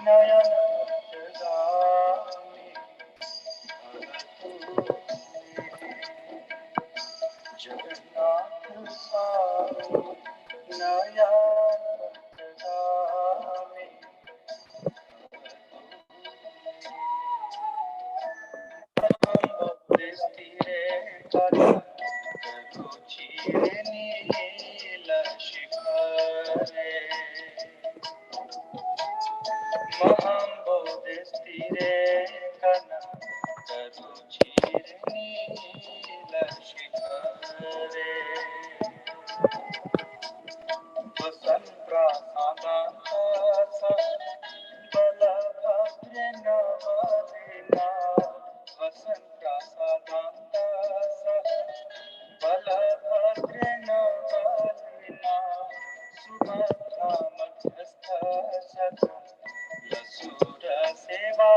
नयन पथगामी भवतु जगन्नाथ स्वामी नयन पथगामी स्थिरे रुचिरे नील शिखरे महम्बोधि स्थिरे रुचिरे नील शिखरे वसन प्रासादांत बलभद्र नवलिना वसन प्रासादांत बलभद्र नवलिना सुभद्रा मध्यस्थ सदा लसुर सेवा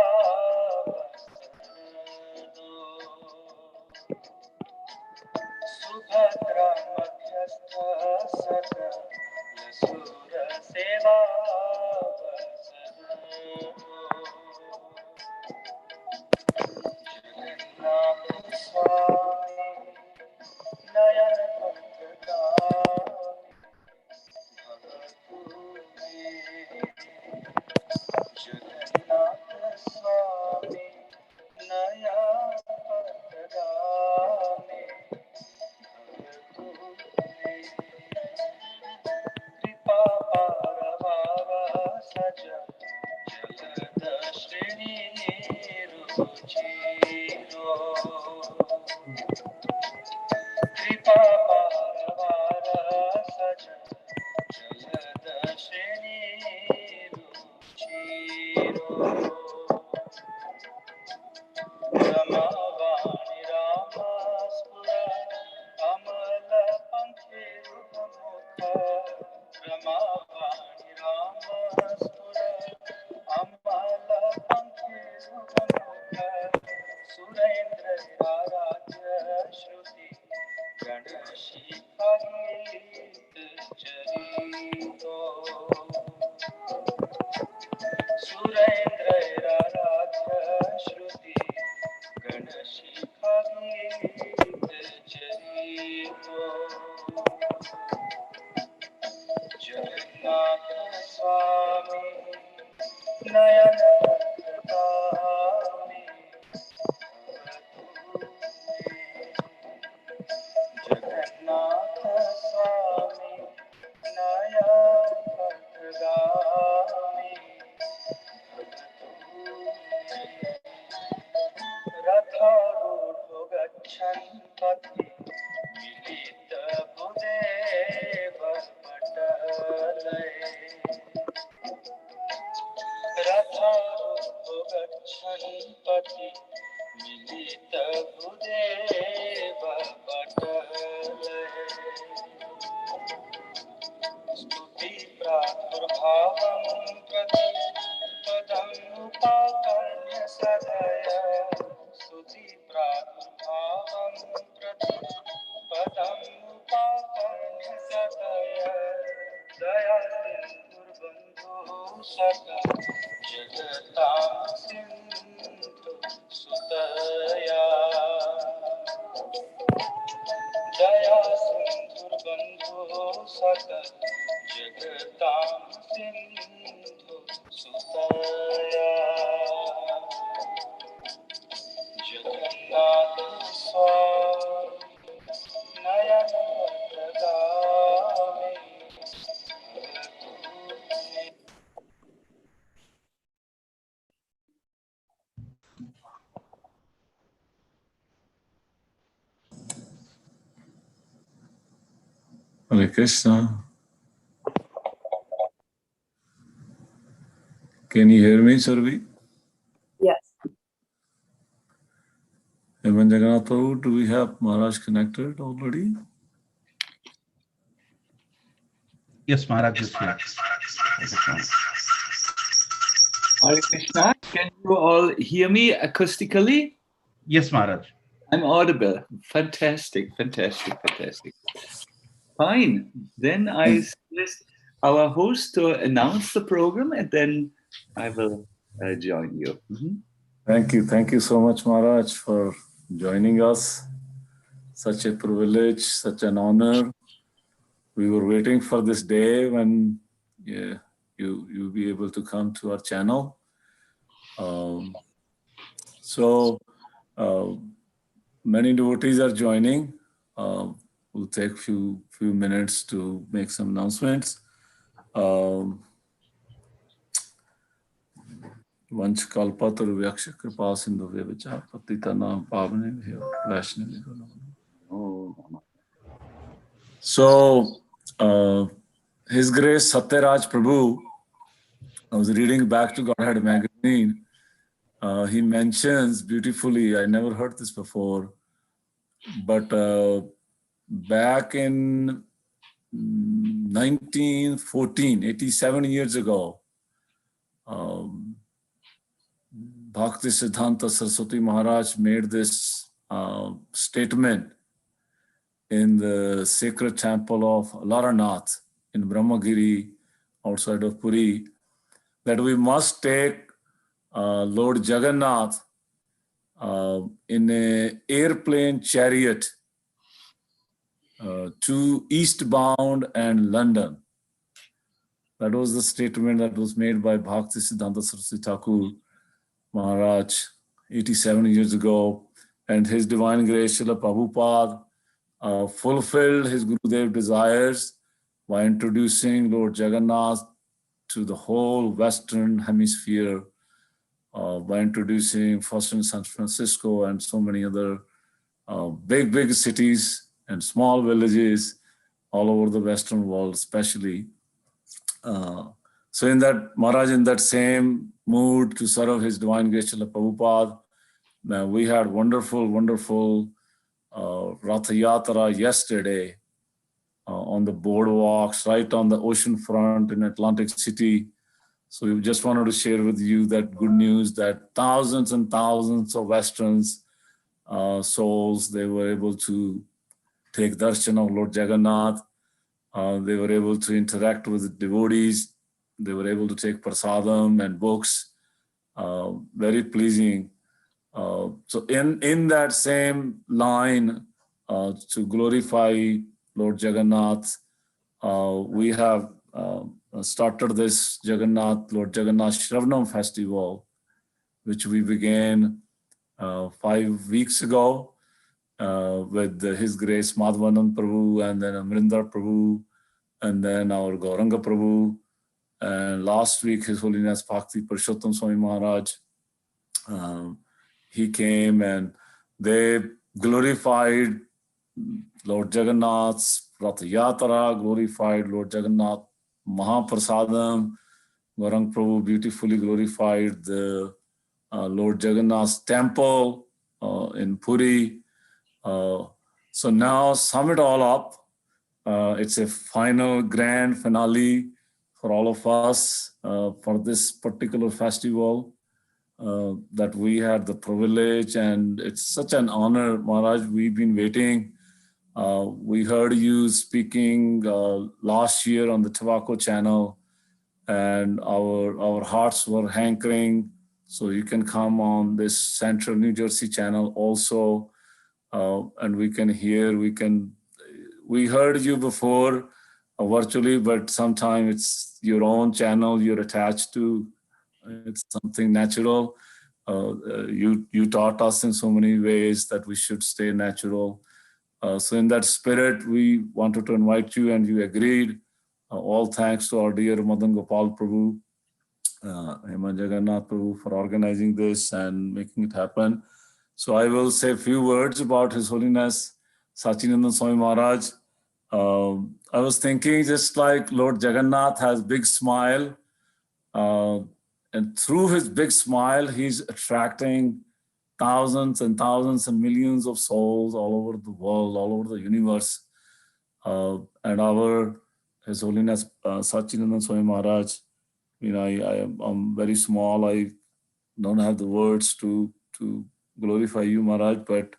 सुभद्रा मध्यस्थ सदा लसुर सेवा जगन्नाथ स्वामी नयन पथगामी भवतु मे जगन्नाथ स्वामी नयन पथगामी भवतु मे कृपा पारवार सज जलद श्रेणी रुचिरो कृपा पारवार सज जलद श्रेणी रुचिरो रमावाणि रामस्फुर अमल पंखेरुमुख रमावाणि रामस्फुर अमल पंखेरुमुख सुरेन्द्र आराध्य श्रुति गणशिखरीत चरितो सुरेन्द्र आराध्य श्रुति गणशिखरीत चरितो जगन्नाथ स्वामी नयन पथगामी भवतु मे जगन्नाथ स्वामी नयन पथगामी भवतु मे रथारूढो गच्छन् पथि मिलित भूदेव पटलये रथारूढो गच्छन् पथि मिलित भूदेव पटलये स्तुति प्रादुर्भावं प्रति पदमुपाकर्ण्य सदय स्तुति प्रादुर्भावं प्रति पदमुपाकर्ण्य सदय दया सिन्धुर्बन्धुः सकल जगतां सिन्धु सुतया दया सिन्धुर्बन्धुः सकल जगतां सिन्धु सुतया जगन्नाथ स्वामी नयन पथगामी भवतु मे Hare Krishna. Can you hear me, Sarvi? Yes. Even Jagannath, do we have Maharaj connected already? Yes, Maharaj is here. Hare Krishna. Can you all hear me acoustically? Yes, Maharaj. I'm audible. Fantastic, fantastic, fantastic. Fine. Then I suggest our host to announce the program, and then I will join you. Thank you so much, Maharaj, for joining us. Such a privilege, such an honor. We were waiting for this day when you'll be able to come to our channel. So many devotees are joining. We'll take few minutes to make some announcements. Vanch kalpatar vyaksha kripa sindhu vevacha patitanam pavane vaishnavi. So, His Grace Satyaraj Prabhu, I was reading back to Godhead magazine. He mentions beautifully, I never heard this before, but back in 1914, 87 years ago, Bhakti Siddhanta Saraswati Maharaj made this statement in the sacred temple of Laranath in Brahmagiri, outside of Puri, that we must take Lord Jagannath in an airplane chariot to eastbound and London. That was the statement that was made by Bhakti Siddhanta Saraswati Thakur Maharaj 87 years ago. And His Divine Grace Srila Prabhupada fulfilled his Gurudev desires by introducing Lord Jagannath to the whole Western Hemisphere, by introducing first in San Francisco and so many other big cities and small villages all over the Western world, especially. So in that, Maharaj, in that same mood to serve His Divine Grace Srila Prabhupada, we had wonderful Ratha Yatra yesterday on the boardwalks, right on the ocean front in Atlantic City. So we just wanted to share with you that good news that thousands and thousands of Westerns souls, they were able to take darshan of Lord Jagannath. They were able to interact with the devotees. They were able to take prasadam and books. Very pleasing. So in that same line, to glorify Lord Jagannath, we have started this Lord Jagannath Shravanam festival, which we began 5 weeks ago with His Grace Madhvanand Prabhu, and then Amrinder Prabhu, and then our Gauranga Prabhu, and last week His Holiness Bhakti Purushottam Swami Maharaj. He came and they glorified Lord Jagannath's Ratha Yatra, glorified Lord Jagannath Mahaprasadam. Gauranga Prabhu beautifully glorified the Lord Jagannath's temple in Puri. So now sum it all up. It's a final grand finale for all of us for this particular festival that we had the privilege, and it's such an honor, Maharaj. We've been waiting. We heard you speaking last year on the Tobacco channel, and our hearts were hankering. So you can come on this Central New Jersey channel also, and we can hear. We heard you before virtually, but sometimes it's your own channel you're attached to. It's something natural. You taught us in so many ways that we should stay natural. So in that spirit, we wanted to invite you, and you agreed. All thanks to our dear Madan Gopal Prabhu, Hema Jagannath Prabhu, for organizing this and making it happen. So I will say a few words about His Holiness Sachinandan Swami Maharaj. I was thinking, just like Lord Jagannath has big smile, and through his big smile, he's attracting thousands and thousands and millions of souls all over the world, all over the universe. And His Holiness Sachinandan Swami Maharaj, I'm very small. I don't have the words to glorify you, Maharaj, but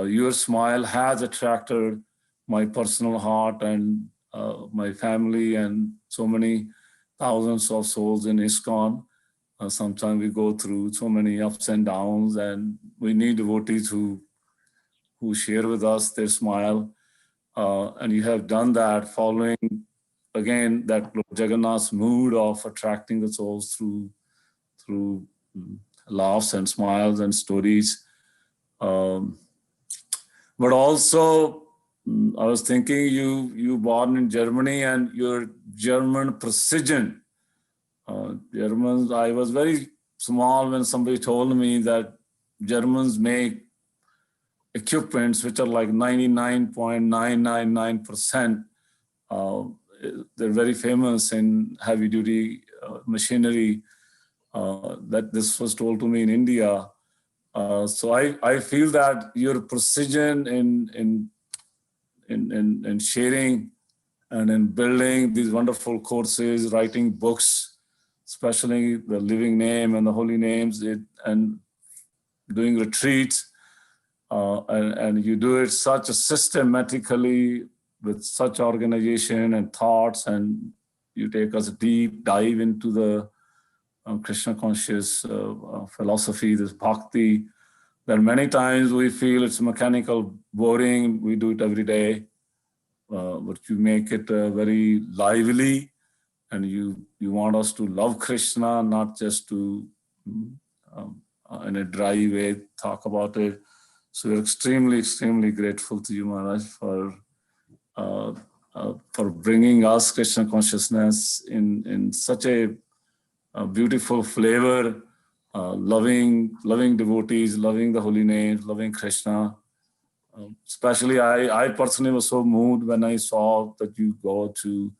your smile has attracted my personal heart and my family and so many thousands of souls in ISKCON. Sometimes we go through so many ups and downs, and we need devotees who share with us their smile. And you have done that following, again, that Lord Jagannath's mood of attracting the souls through laughs and smiles and stories. But also, I was thinking you born in Germany and your German precision. Germans, I was very small when somebody told me that Germans make equipments which are like 99.999%. They're very famous in heavy duty machinery. That this was told to me in India. So I feel that your precision in sharing and in building these wonderful courses, writing books, especially the living name and the holy names, and doing retreats, and you do it such systematically with such organization and thoughts, and you take us a deep dive into the Krishna conscious philosophy, this bhakti, that many times we feel it's mechanical, boring, we do it every day, but you make it very lively, and you want us to love Krishna, not just to in a dry way talk about it. So we're extremely, extremely grateful to you, Maharaj, for bringing us Krishna consciousness in such a beautiful flavor, loving devotees, loving the holy names, loving Krishna. Especially, I personally was so moved when I saw that you go to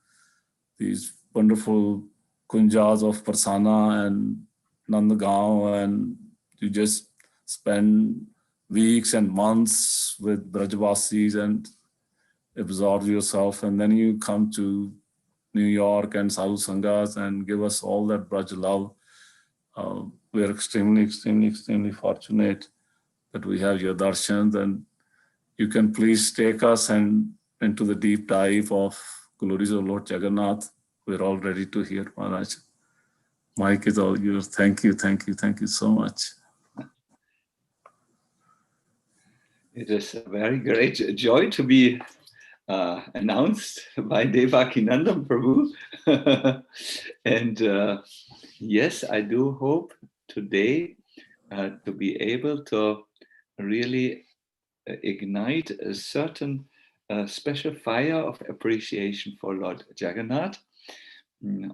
these wonderful kunjas of Parsana and Nandagaon, and you just spend weeks and months with Brajvasis and absorb yourself, and then you come to New York and Sadhu Sanghas and give us all that Braj love. We are extremely, extremely, extremely fortunate that we have your darshans, and you can please take us into the deep dive of glories of Lord Jagannath. We're all ready to hear, Maharaj. Mike is all yours. Thank you, thank you, thank you so much. It is a very great joy to be announced by Devakinandam Prabhu. And yes, I do hope today to be able to really ignite a certain special fire of appreciation for Lord Jagannath.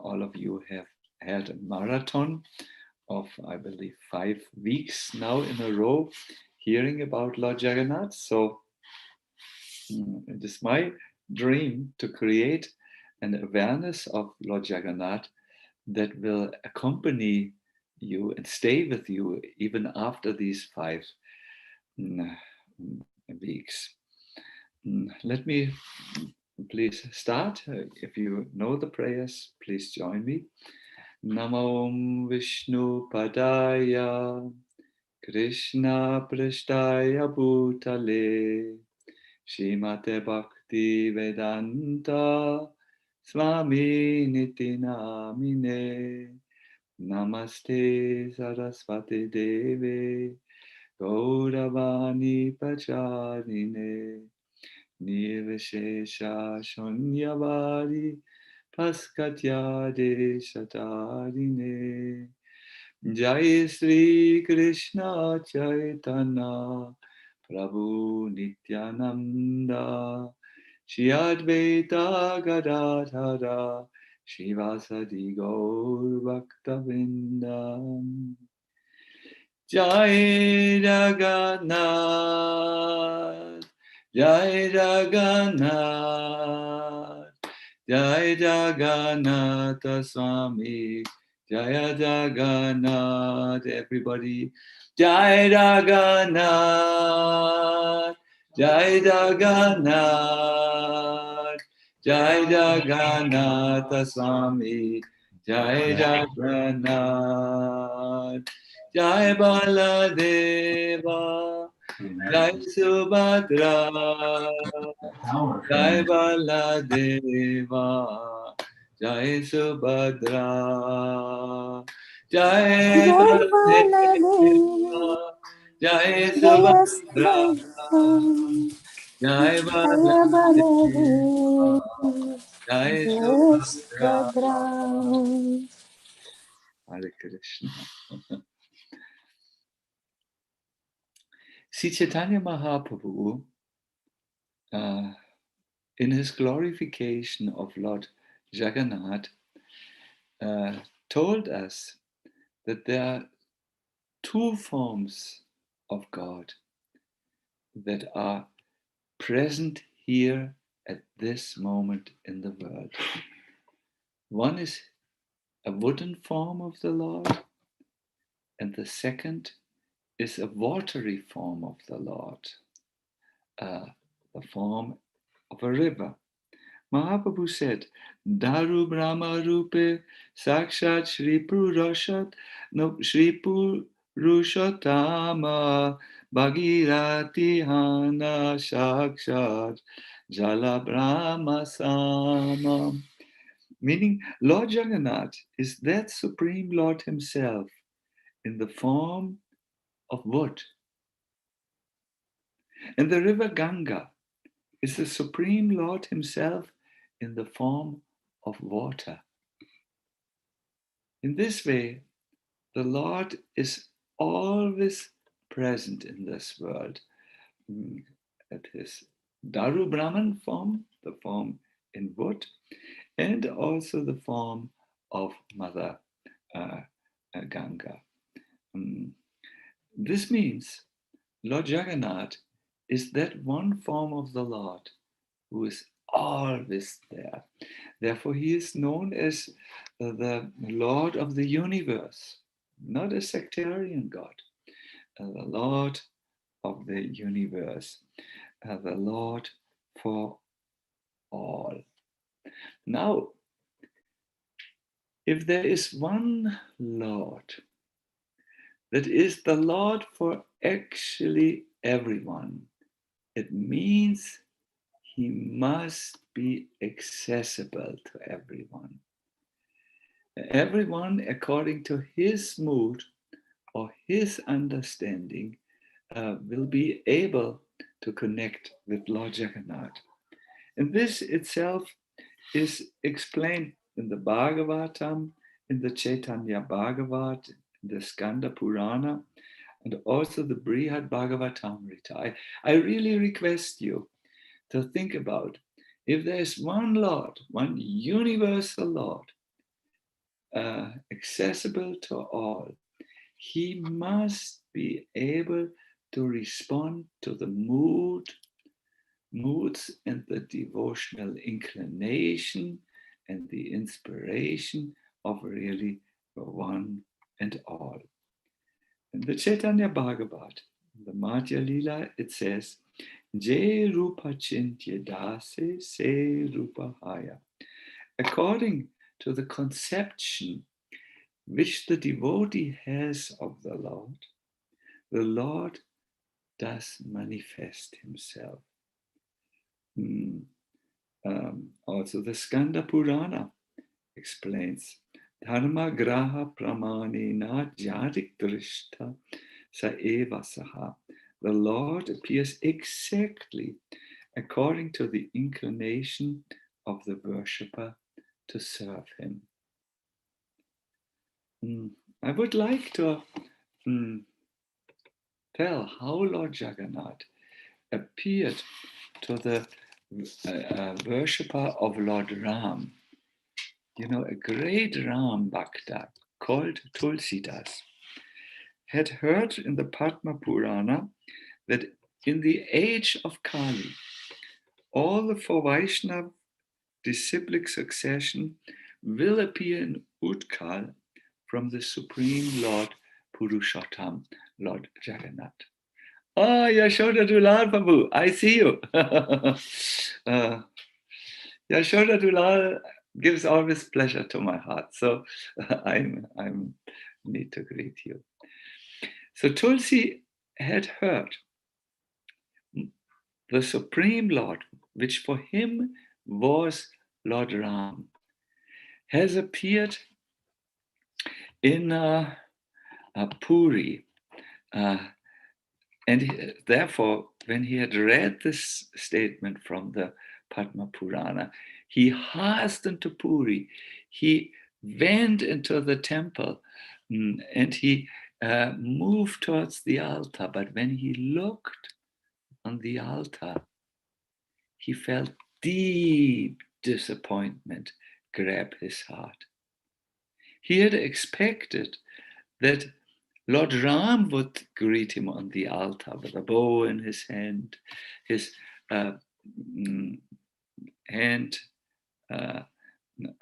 All of you have had a marathon of, I believe, 5 weeks now in a row hearing about Lord Jagannath. So it is my dream to create an awareness of Lord Jagannath that will accompany you and stay with you even after these 5 weeks. Let me please start. If you know the prayers, please join me. Namo Vishnu Padaya Krishna Prashtaya Bhutale Shrimate Bhakti Vedanta Swami Niti Namine Namaste Saraswati Deve Gauravani Pacharine Nirvishesha Shunyavari Paskatyade Shatarine Jai Sri Krishna Chaitanya Prabhu Nityananda Shri Advaita Gadadhara Shivasadi Gaur Bhaktavinda Jai Jagannath Jai Jagannath Jai Jagannath Swami Jaya Jagannath, everybody. Jai Jagannath, Jai Jagannath, Jai Jagannath Swami, Jai Jagannath, Jai Baladeva, Jai Subhadra, Jai Baladeva. Jai Subhadra, Jai Jai Baladeva, Baladev, Jai Jai Subhadra, Subhadra, Jai Jaya Baladeva, Baladev, Jai Jai Subhadra. Subhadra. Hare Krishna. Sri Chaitanya Mahaprabhu, in his glorification of Lord Jagannath, told us that there are two forms of God that are present here at this moment in the world. One is a wooden form of the Lord, and the second is a watery form of the Lord, the form of a river. Mahaprabhu said, Daru Brahma Rupe Sakshat Shri Purushat no Shri Purushatama Bhagirati Hana Sakshat Jala Brahma Sama. Meaning, Lord Jagannath is that Supreme Lord Himself in the form of wood. And the river Ganga is the Supreme Lord Himself in the form of water. In this way, the Lord is always present in this world at His Daru Brahman form, the form in wood, and also the form of Mother Ganga. This means Lord Jagannath is that one form of the Lord who is always there. Therefore, He is known as the Lord of the universe, not a sectarian God, the Lord of the universe, the Lord for all. Now, if there is one Lord that is the Lord for actually everyone, it means He must be accessible to everyone. Everyone, according to his mood or his understanding, will be able to connect with Lord Jagannath. And this itself is explained in the Bhagavatam, in the Chaitanya Bhagavat, the Skanda Purana, and also the Brihad Bhagavatamrita. I really request you to think about if there's one Lord, one universal Lord, accessible to all, He must be able to respond to the moods and the devotional inclination and the inspiration of really one and all. In the Chaitanya Bhagavat, the Madhya Lila, it says, Je Rupa Chintya Dase Se Rupa Haya. According to the conception which the devotee has of the Lord does manifest Himself. Also, the Skanda Purana explains, Dharma Graha Pramanena Jadik Drishta Sa Eva Saha. The Lord appears exactly according to the inclination of the worshipper to serve Him. I would like to tell how Lord Jagannath appeared to the worshipper of Lord Ram. You know, a great Ram Bhakta called Tulsidas had heard in the Padma Purana that in the age of Kali, all the four Vaishnava disciplic succession will appear in Utkal from the Supreme Lord Purushottam, Lord Jagannath. Oh, Yashoda Dulal Prabhu, I see you. Yashoda Dulal gives always pleasure to my heart. So I'm need to greet you. So Tulsi had heard the Supreme Lord, which for him was Lord Ram, has appeared in Puri. Therefore, when he had read this statement from the Padma Purana, he hastened to Puri. He went into the temple and he moved towards the altar. But when he looked on the altar, he felt deep disappointment grab his heart. He had expected that Lord Ram would greet him on the altar with a bow in his hand, his hand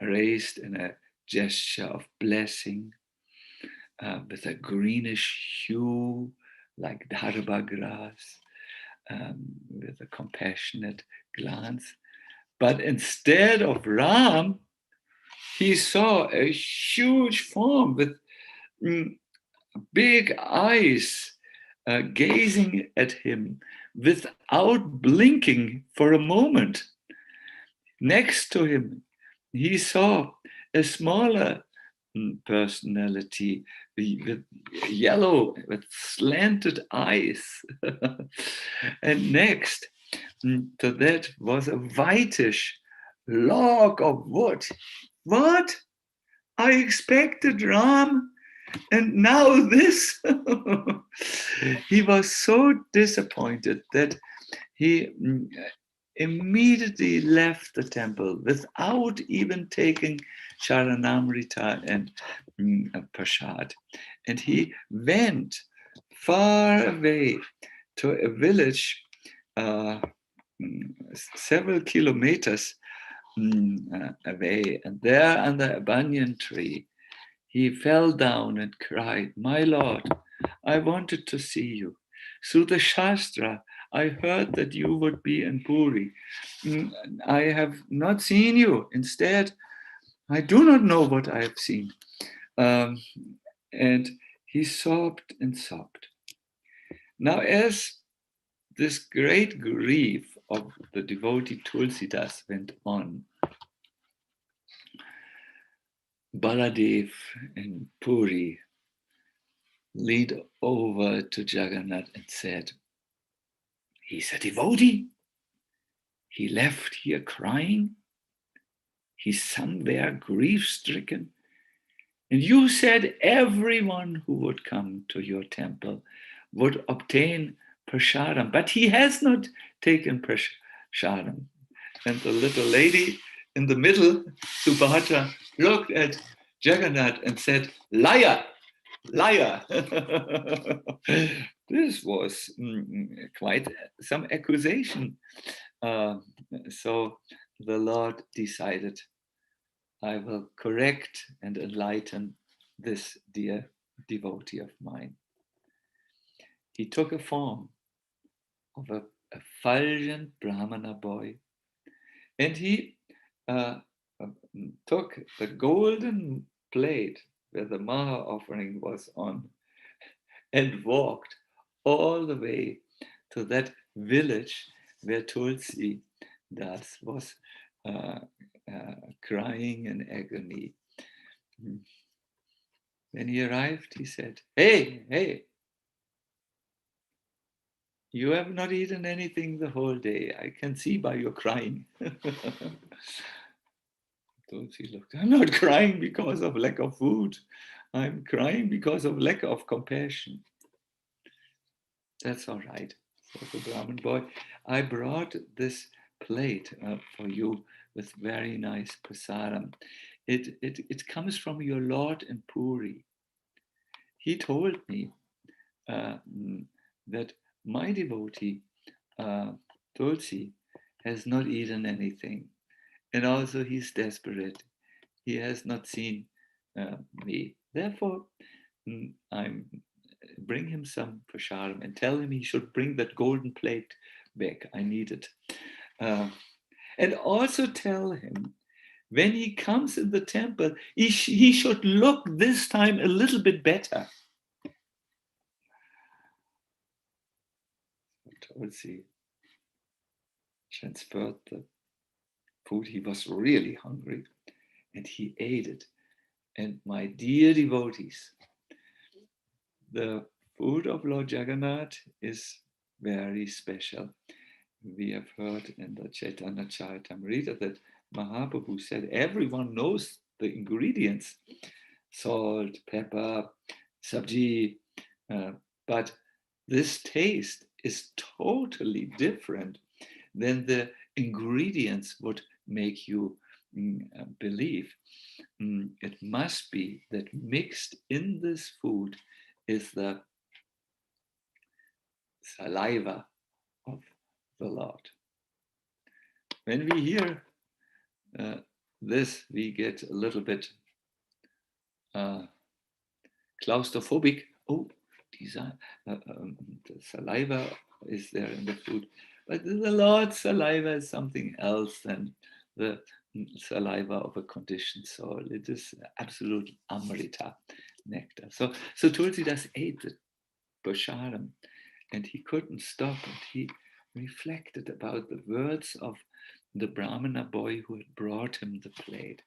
raised in a gesture of blessing, with a greenish hue like dharba grass, with a compassionate glance. But instead of Ram, he saw a huge form with big eyes gazing at him without blinking for a moment. Next to him, he saw a smaller personality with yellow, with slanted eyes. And next to that was a whitish log of wood. What? I expected Ram, and now this. He was so disappointed that he immediately left the temple without even taking Charanamrita and Prasad. And he went far away to a village several kilometers away. And there under a banyan tree, he fell down and cried, "My Lord, I wanted to see you. Through the Shastra, I heard that you would be in Puri. I have not seen you. Instead, I do not know what I have seen." And he sobbed and sobbed. Now, as this great grief of the devotee Tulsidas went on, Baladev in Puri leaned over to Jagannath and said, "He's a devotee. He left here crying. He's somewhere grief-stricken. And you said everyone who would come to your temple would obtain prasadam, but he has not taken prasadam." And the little lady in the middle, Subhadra, looked at Jagannath and said, "Liar, liar." This was quite some accusation. So the Lord decided, I will correct and enlighten this dear devotee of mine. He took a form of a effulgent Brahmana boy, and he took the golden plate where the Maha offering was on and walked all the way to that village where Tulsi Das was crying in agony. When he arrived, he said, hey, you have not eaten anything the whole day. I can see by your crying." Tulsi looked, "I'm not crying because of lack of food. I'm crying because of lack of compassion." "That's all right," said the Brahmin boy. "I brought this plate for you with very nice prasadam. It comes from your Lord in Puri. He told me that my devotee, Tulsi, has not eaten anything. And also he's desperate. He has not seen me. Therefore, bring him some prasadam and tell him he should bring that golden plate back. I need it. And also tell him, when he comes in the temple, he should look this time a little bit better." Tulsi transferred the food. He was really hungry, and he ate it. And my dear devotees, the food of Lord Jagannath is very special. We have heard in the Chaitanya Charitamrita that Mahaprabhu said everyone knows the ingredients: salt, pepper, sabji, but this taste is totally different than the ingredients would make you believe. It must be that mixed in this food is the saliva of the Lord. When we hear this, we get a little bit claustrophobic. Oh, the saliva is there in the food. But the Lord's saliva is something else than the saliva of a conditioned soul. It is absolute amrita, nectar. So Tulsidas ate the prasadam, and he couldn't stop, and he reflected about the words of the Brahmana boy who had brought him the plate.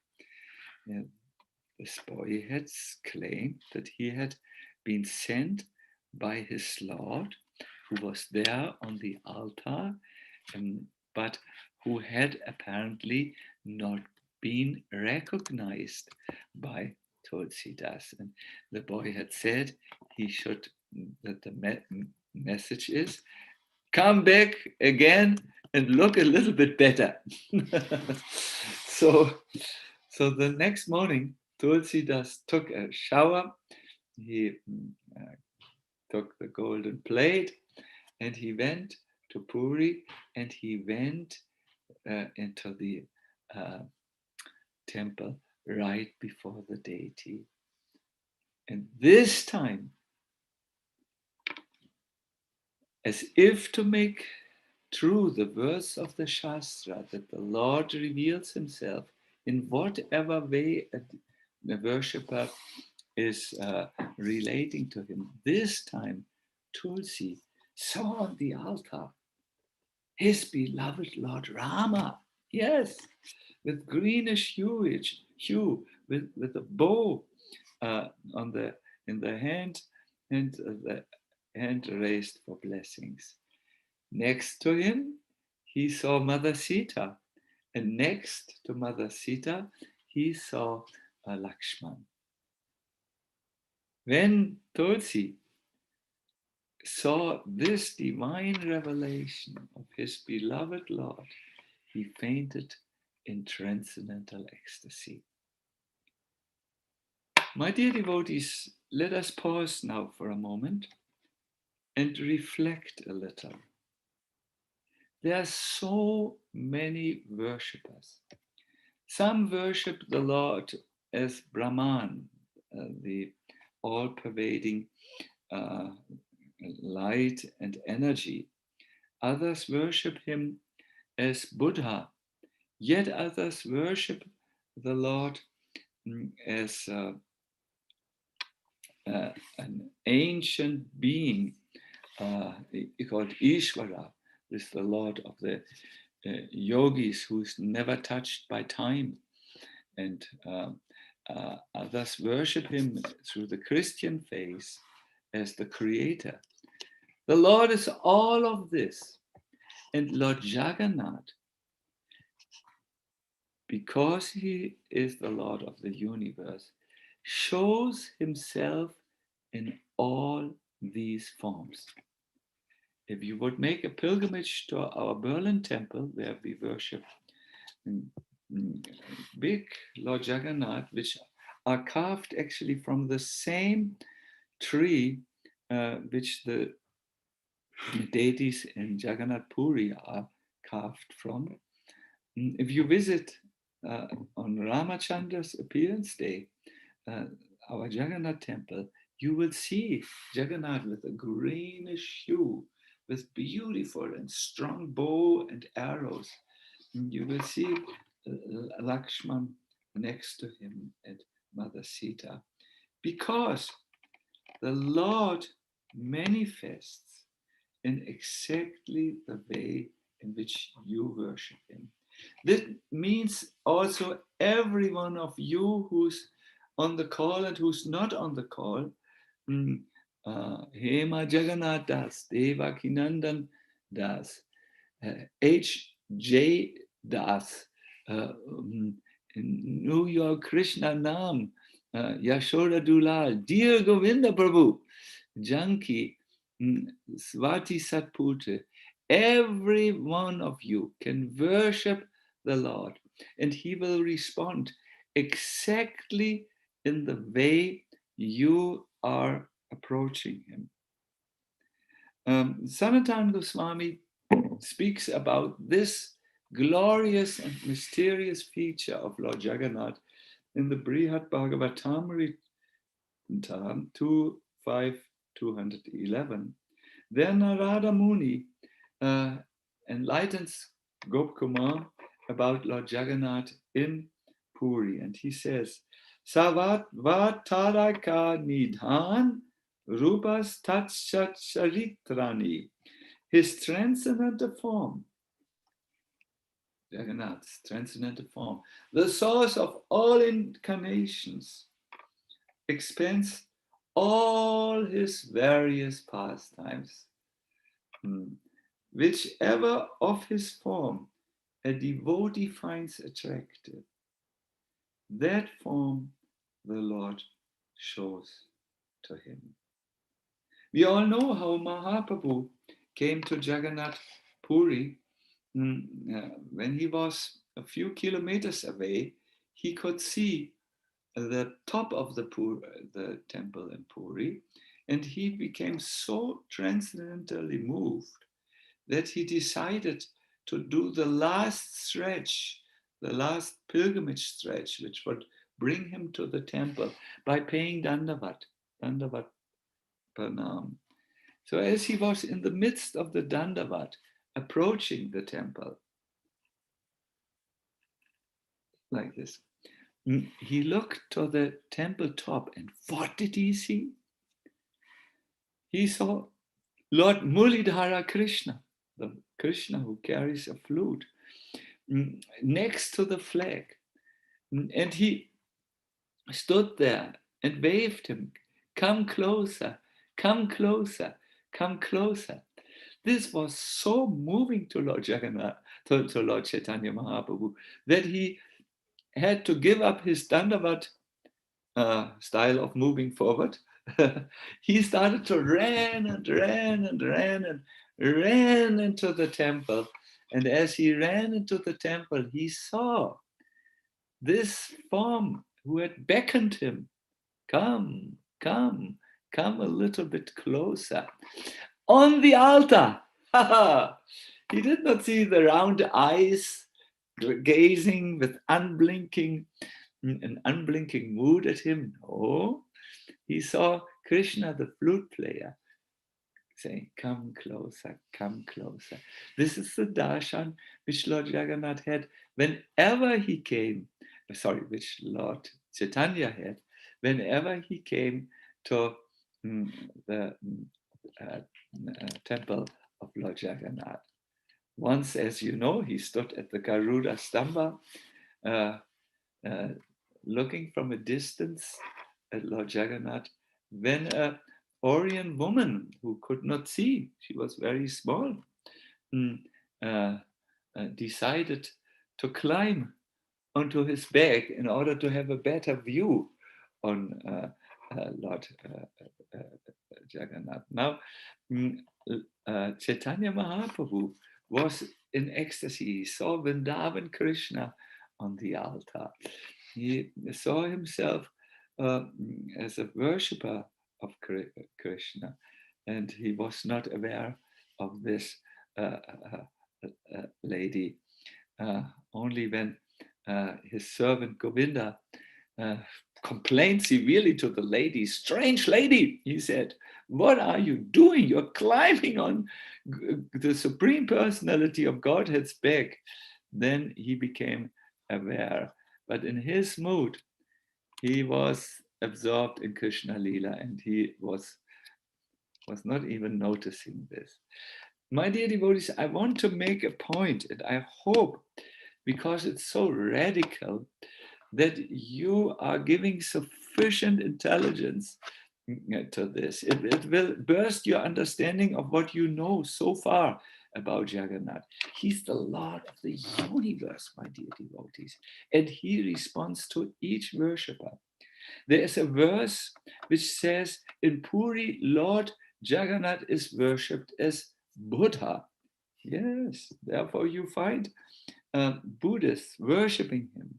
This boy had claimed that he had been sent by his Lord, who was there on the altar, but who had apparently not been recognized by Tulsidas. And the boy had said that the message is, come back again and look a little bit better. So the next morning, Tulsidas took a shower. He took the golden plate, and he went to Puri, and he went into the temple right before the deity. And this time, as if to make true the verse of the Shastra, that the Lord reveals himself in whatever way the worshipper is relating to him. This time, Tulsi saw on the altar his beloved Lord Rama, yes, with greenish hue, with a bow in the hand, and the hand raised for blessings. Next to him, he saw Mother Sita, and next to Mother Sita, he saw Lakshman. When Tulsi saw this divine revelation of his beloved Lord, he fainted in transcendental ecstasy. My dear devotees, let us pause now for a moment and reflect a little. There are so many worshippers. Some worship the Lord as Brahman, the all-pervading light and energy. Others worship him as Buddha. Yet others worship the Lord as an ancient being called Ishvara. This is the Lord of the yogis who's never touched by time. And others worship him through the Christian faith as the creator. The Lord is all of this. And Lord Jagannath, because he is the Lord of the universe, shows himself in all these forms. If you would make a pilgrimage to our Berlin temple, where we worship big Lord Jagannath, which are carved actually from the same tree which the deities in Jagannath Puri are carved from. If you visit on Ramachandra's appearance day, our Jagannath temple, you will see Jagannath with a greenish hue, with beautiful and strong bow and arrows. And you will see Lakshman next to him and Mother Sita, because the Lord manifests in exactly the way in which you worship him. This means also every one of you who's on the call and who's not on the call. Hema Jagannath Das, Devakinandan Das, H.J. Das, New York Krishna Nam, Yashoda Dulal, Dear Govinda Prabhu, Janki, Swati Satpute, every one of you can worship the Lord and he will respond exactly in the way you are approaching him. Sanatana Goswami speaks about this glorious and mysterious feature of Lord Jagannath in the Brihat Bhagavatamrita 2.5.211. Then Narada Muni enlightens Gopkumar about Lord Jagannath in Puri, and he says, Savat Vataraka Nidhan Rupas Tatchat Charitrani. His transcendental form, Jagannath's transcendental form, the source of all incarnations, expands all his various pastimes. Whichever of his form a devotee finds attractive, that form the Lord shows to him. We all know how Mahaprabhu came to Jagannath Puri. When he was a few kilometers away, he could see the top of the temple in Puri, and he became so transcendentally moved that he decided to do the last stretch, the last pilgrimage stretch, which would bring him to the temple by paying Dandavat Pranam. So as he was in the midst of the Dandavat, approaching the temple, like this, he looked to the temple top, and what did he see? He saw Lord Muridhara Krishna, the Krishna who carries a flute, next to the flag. And he stood there and waved him, come closer, come closer, come closer. This was so moving to Lord Jagannath, to Lord Chaitanya Mahaprabhu, that he had to give up his Dandavat style of moving forward. He started to ran into the temple. And as he ran into the temple, he saw this form who had beckoned him, come, come, come a little bit closer. On the altar. He did not see the round eyes gazing with an unblinking mood at him. No, he saw Krishna, the flute player, saying, come closer, come closer. This is the darshan which Lord Jagannath had whenever he came, which Lord Chaitanya had whenever he came to the temple of Lord Jagannath. Once, as you know, he stood at the Garuda Stamba, looking from a distance at Lord Jagannath, when an Orient woman who could not see, she was very small, decided to climb onto his back in order to have a better view on Lord Jagannath. Now, Chaitanya Mahaprabhu was in ecstasy. He saw Vrindavan Krishna on the altar. He saw himself as a worshipper of Krishna, and he was not aware of this lady. Only when his servant Govinda complained severely to the lady, strange lady, he said, what are you doing? You're climbing on the Supreme Personality of Godhead's back. Then he became aware. But in his mood, he was absorbed in Krishna Lila, and he was not even noticing this. My dear devotees, I want to make a point, and I hope, because it's so radical, that you are giving sufficient sufficient intelligence to this. It will burst your understanding of what you know so far about Jagannath. He's the Lord of the universe, my dear devotees, and he responds to each worshipper. There is a verse which says, in Puri, Lord Jagannath is worshipped as Buddha. Yes, therefore you find Buddhists worshipping him.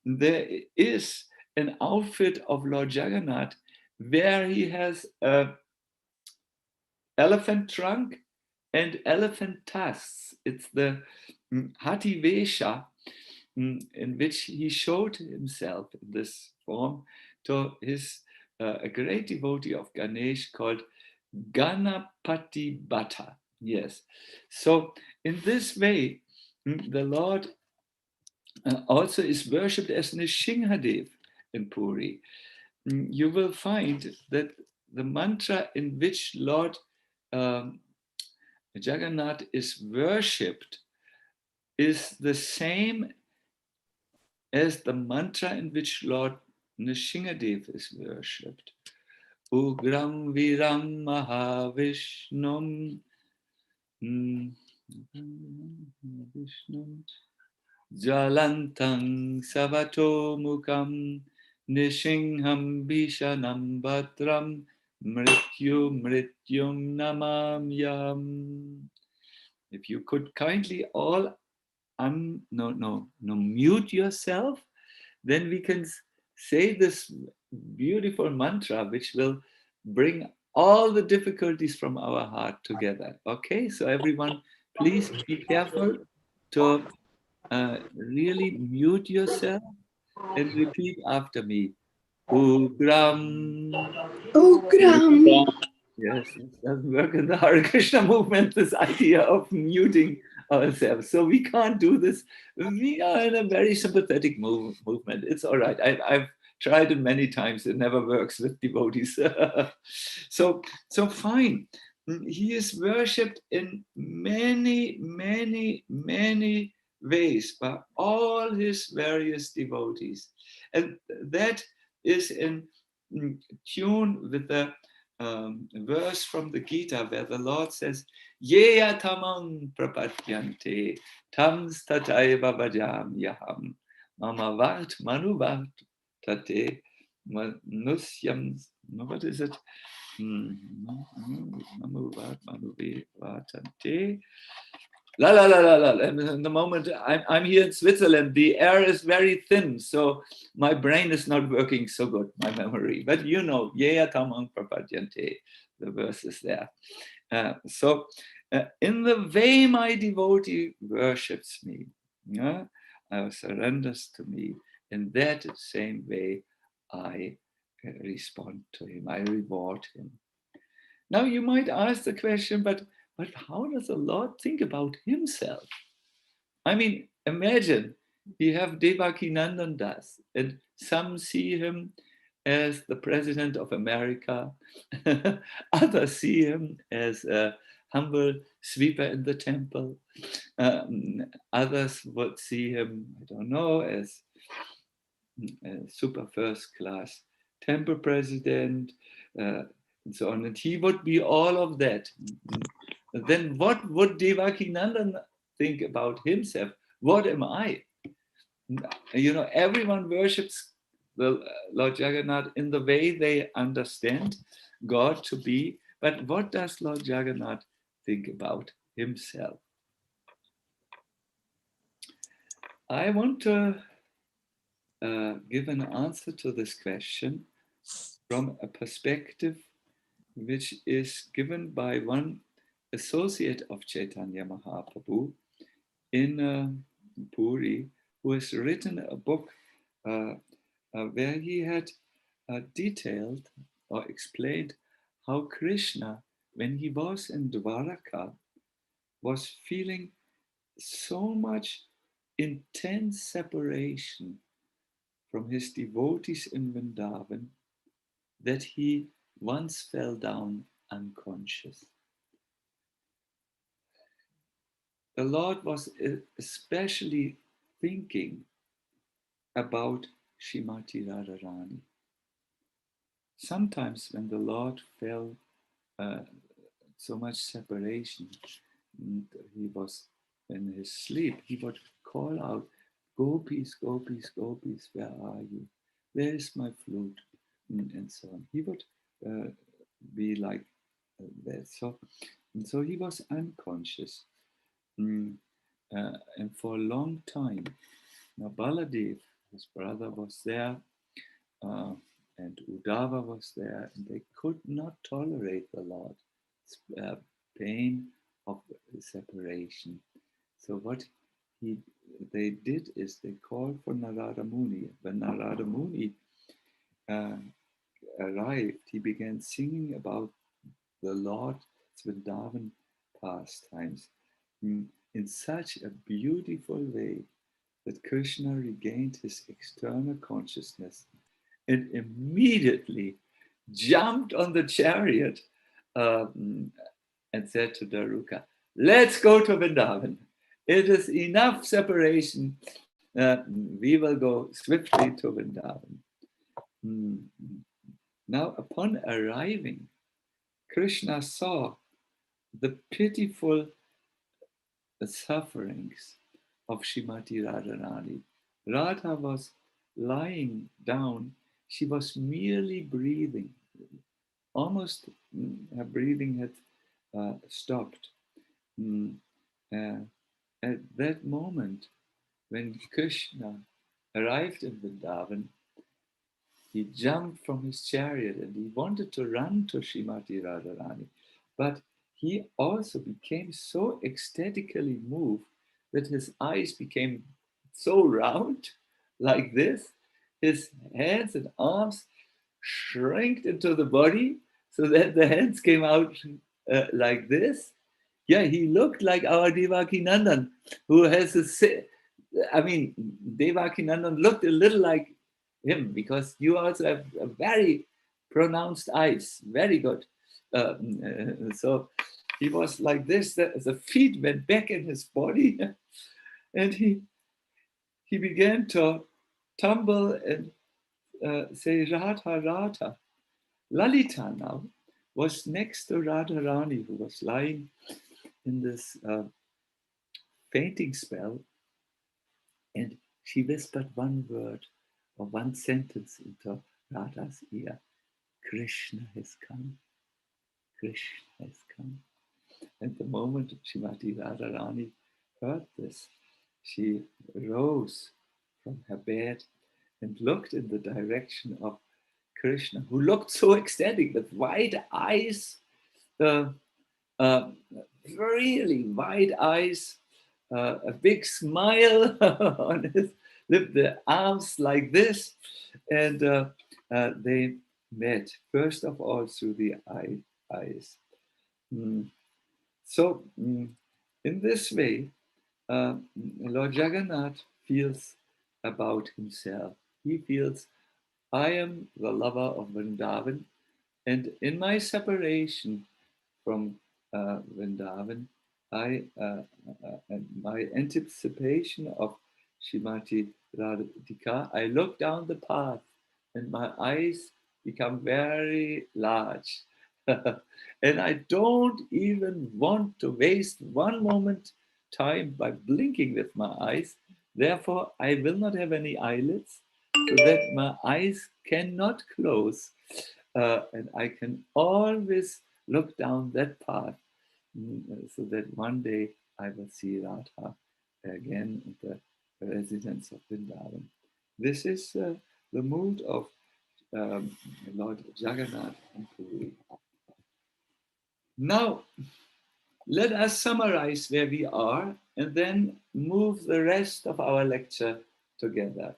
There is an outfit of Lord Jagannath where he has an elephant trunk and elephant tusks. It's the Hati Vesha in which he showed himself in this form to his a great devotee of Ganesh called Ganapati Bhatta. Yes. So in this way, the Lord also is worshipped as Nrsimhadev in Puri. You will find that the mantra in which Lord Jagannath is worshipped is the same as the mantra in which Lord Nrsimhadev is worshipped. Ugram Viram Mahavishnum Jalantang Savato Mukam Nishingham Bishanam Bhatram Mrityum Namamyam. If you could kindly all mute yourself, then we can say this beautiful mantra which will bring all the difficulties from our heart together. Okay, so everyone, please be careful to really mute yourself and repeat after me. Ugram. Ugram. Yes, it doesn't work in the Hare Krishna movement, this idea of muting ourselves. So we can't do this. We are in a very sympathetic movement. It's all right. I've tried it many times. It never works with devotees. So fine. He is worshipped in many, many, many ways by all his various devotees. And that is in tune with the verse from the Gita where the Lord says, Yeya tamam prapatyante tam stataiva bhajam yaham mama vart manu vart tate manusyam. What is it? Manu vart manu vartate. La la la la la. In the moment I'm here in Switzerland, the air is very thin, so my brain is not working so good, my memory. But you know, Yeya tamam prapadyante, the verse is there. In the way my devotee worships me, surrenders to me, in that same way I respond to him, I reward him. Now you might ask the question, but how does the Lord think about himself? I mean, imagine you have Devakinandan Das, and some see him as the president of America. Others see him as a humble sweeper in the temple. Others would see him, I don't know, as a super first class temple president, and so on. And he would be all of that. Then what would Devakinandan think about himself? What am I? You know, everyone worships the Lord Jagannath in the way they understand God to be. But what does Lord Jagannath think about himself? I want to give an answer to this question from a perspective which is given by one associate of Chaitanya Mahaprabhu in Puri, who has written a book where he had detailed or explained how Krishna, when he was in Dwaraka, was feeling so much intense separation from his devotees in Vrindavan that he once fell down unconscious. The Lord was especially thinking about Srimati Radharani. sometimes when the Lord felt so much separation, and he was in his sleep, he would call out, "Gopis, gopis, gopis, where are you? Where is my flute?" And so on. He would be like that. So he was unconscious. And for a long time, now Baladev, his brother, was there, and Uddhava was there, and they could not tolerate the Lord's pain of separation. So what they did is they called for Narada Muni. When Narada Muni arrived, he began singing about the Lord's Vrindavan pastimes in such a beautiful way that Krishna regained his external consciousness and immediately jumped on the chariot and said to Daruka, "Let's go to Vrindavan. It is enough separation. We will go swiftly to Vrindavan." Now, upon arriving, Krishna saw the pitiful sufferings of Srimati Radharani. Radha was lying down. She was merely breathing. Almost her breathing had stopped. At that moment, when Krishna arrived in Vrindavan, he jumped from his chariot and he wanted to run to Srimati Radharani. But he also became so ecstatically moved that his eyes became so round, like this. His hands and arms shrank into the body so that the hands came out like this. Yeah, he looked like our Devakinandan, who has Devakinandan looked a little like him because you also have a very pronounced eyes, very good. So he was like this, the feet went back in his body and he began to tumble and say, "Radha, Radha." Lalita now was next to Radharani, who was lying in this fainting spell, and she whispered one word or one sentence into Radha's ear: "Krishna has come. Krishna has come." And the moment Srimati Radharani heard this, she rose from her bed and looked in the direction of Krishna, who looked so ecstatic with wide eyes, really wide eyes, a big smile on his lip, the arms like this, and they met, first of all, through the eyes. So, in this way, Lord Jagannath feels about himself. He feels, "I am the lover of Vrindavan, and in my separation from Vrindavan, and my anticipation of Srimati Radhika, I look down the path and my eyes become very large. And I don't even want to waste one moment time by blinking with my eyes. Therefore, I will not have any eyelids so that my eyes cannot close. And I can always look down that path so that one day I will see Radha again in the residence of Vrindavan." This is the mood of Lord Jagannath in Puri. Now, let us summarize where we are and then move the rest of our lecture together.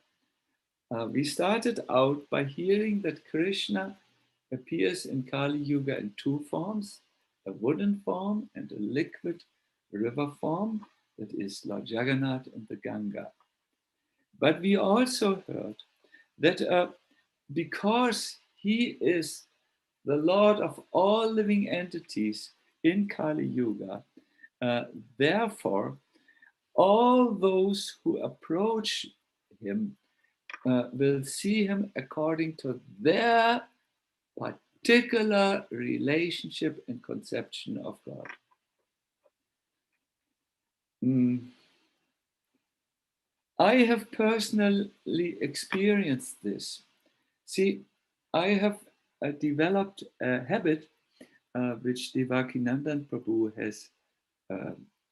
We started out by hearing that Krishna appears in Kali Yuga in two forms, a wooden form and a liquid river form, that is Lord Jagannath and the Ganga. But we also heard that because he is the Lord of all living entities in Kali Yuga, therefore, all those who approach him will see him according to their particular relationship and conception of God. I have personally experienced this. See, I have developed a habit which Devakinandan Prabhu has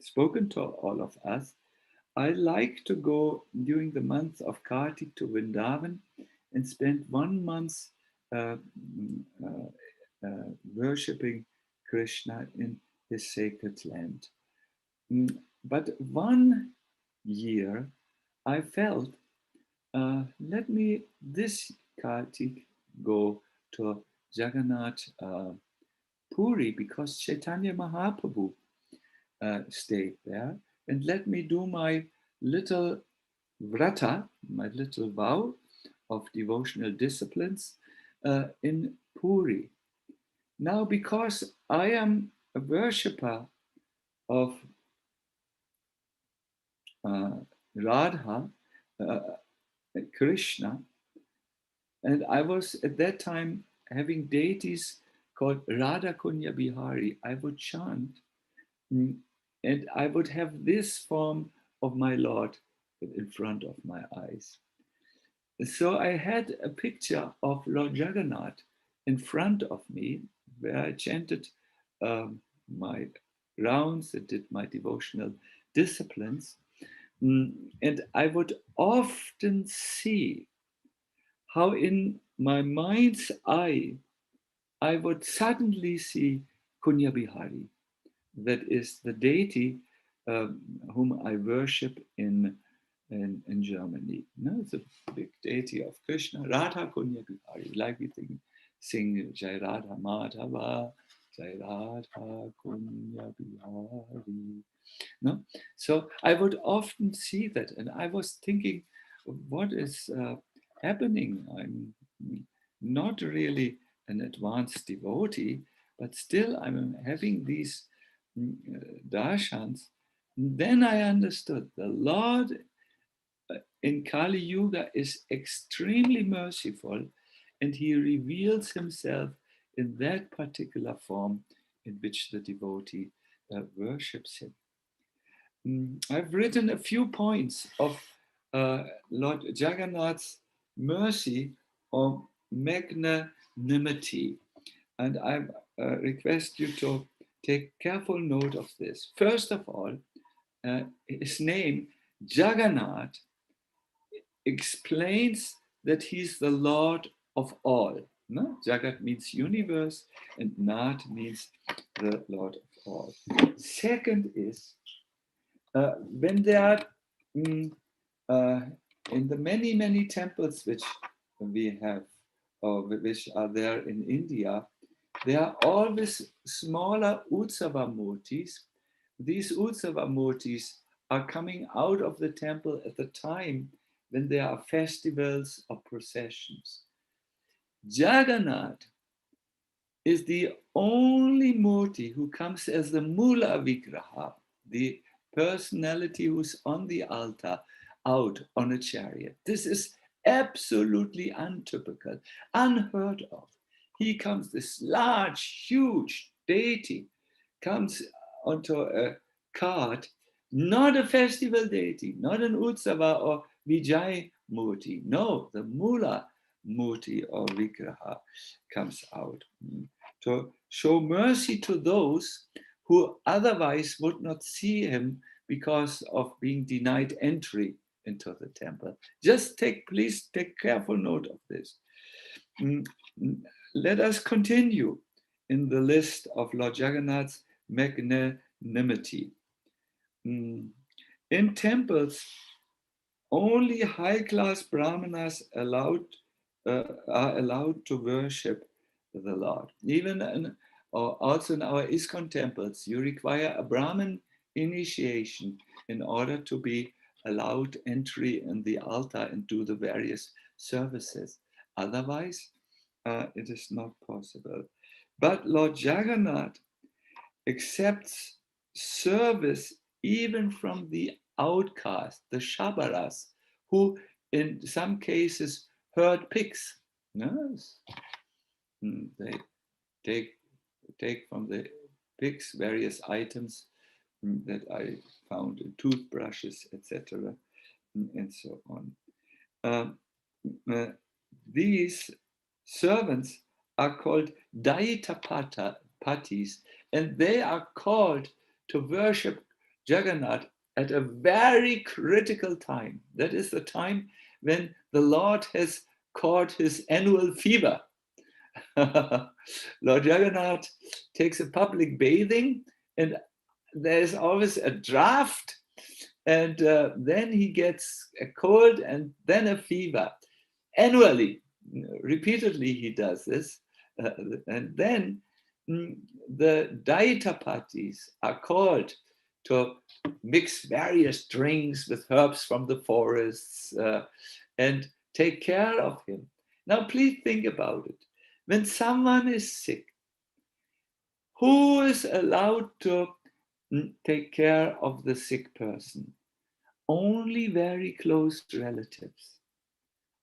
spoken to all of us. I like to go during the month of Kartik to Vrindavan and spend 1 month worshipping Krishna in his sacred land. But 1 year I felt, let me this Kartik go to Jagannath Puri because Chaitanya Mahaprabhu stayed there, and let me do my little vrata, my little vow of devotional disciplines in Puri. Now, because I am a worshipper of Radha, Krishna, and I was at that time having deities called Radha Kunya Bihari, I would chant, and I would have this form of my Lord in front of my eyes. So I had a picture of Lord Jagannath in front of me, where I chanted my rounds and did my devotional disciplines. And I would often see how in my mind's eye, I would suddenly see Kunya Bihari, that is the deity whom I worship in Germany. No, it's a big deity of Krishna, Radha Kunya Bihari, like we sing Jai Radha Madhava, Jai Radha Kunya Bihari. No? So I would often see that, and I was thinking, what is happening? I'm not really an advanced devotee, but still I'm having these darshans. Then I understood the Lord in Kali Yuga is extremely merciful, and he reveals himself in that particular form in which the devotee worships him. I've written a few points of Lord Jagannath's mercy or magnanimity, and I request you to take careful note of this. First of all, his name, Jagannath, explains that he's the Lord of all. No? Jagat means universe, and Nath means the Lord of all. Second is, when there are in the many, many temples which we have, or which are there in India, there are always smaller Utsava murtis. These Utsava murtis are coming out of the temple at the time when there are festivals or processions. Jagannath is the only murti who comes as the Mula Vigraha, the personality who's on the altar, out on a chariot. This is absolutely untypical, unheard of. He comes, this large, huge deity, comes onto a cart, not a festival deity, not an Utsava or Vijay Murti. No, the Mula Murti or Vigraha comes out to show mercy to those who otherwise would not see him because of being denied entry into the temple. Please take careful note of this. Let us continue in the list of Lord Jagannath's magnanimity. In temples, only high-class brahmanas are allowed to worship the Lord. Even also in our ISKCON temples, you require a Brahmin initiation in order to be allowed entry in the altar and do the various services. Otherwise, it is not possible. But Lord Jagannath accepts service even from the outcast, the Shabaras, who in some cases herd pigs. Yes. They take from the pigs various items that I found in toothbrushes, etc., and so on. These servants are called Daitapatis, and they are called to worship Jagannath at a very critical time. That is the time when the Lord has caught his annual fever. Lord Jagannath takes a public bathing, and there's always a draft, and then he gets a cold and then a fever. Annually, repeatedly he does this. And then the Daitapatis are called to mix various drinks with herbs from the forests and take care of him. Now, please think about it. When someone is sick, who is allowed to take care of the sick person? Only very close relatives,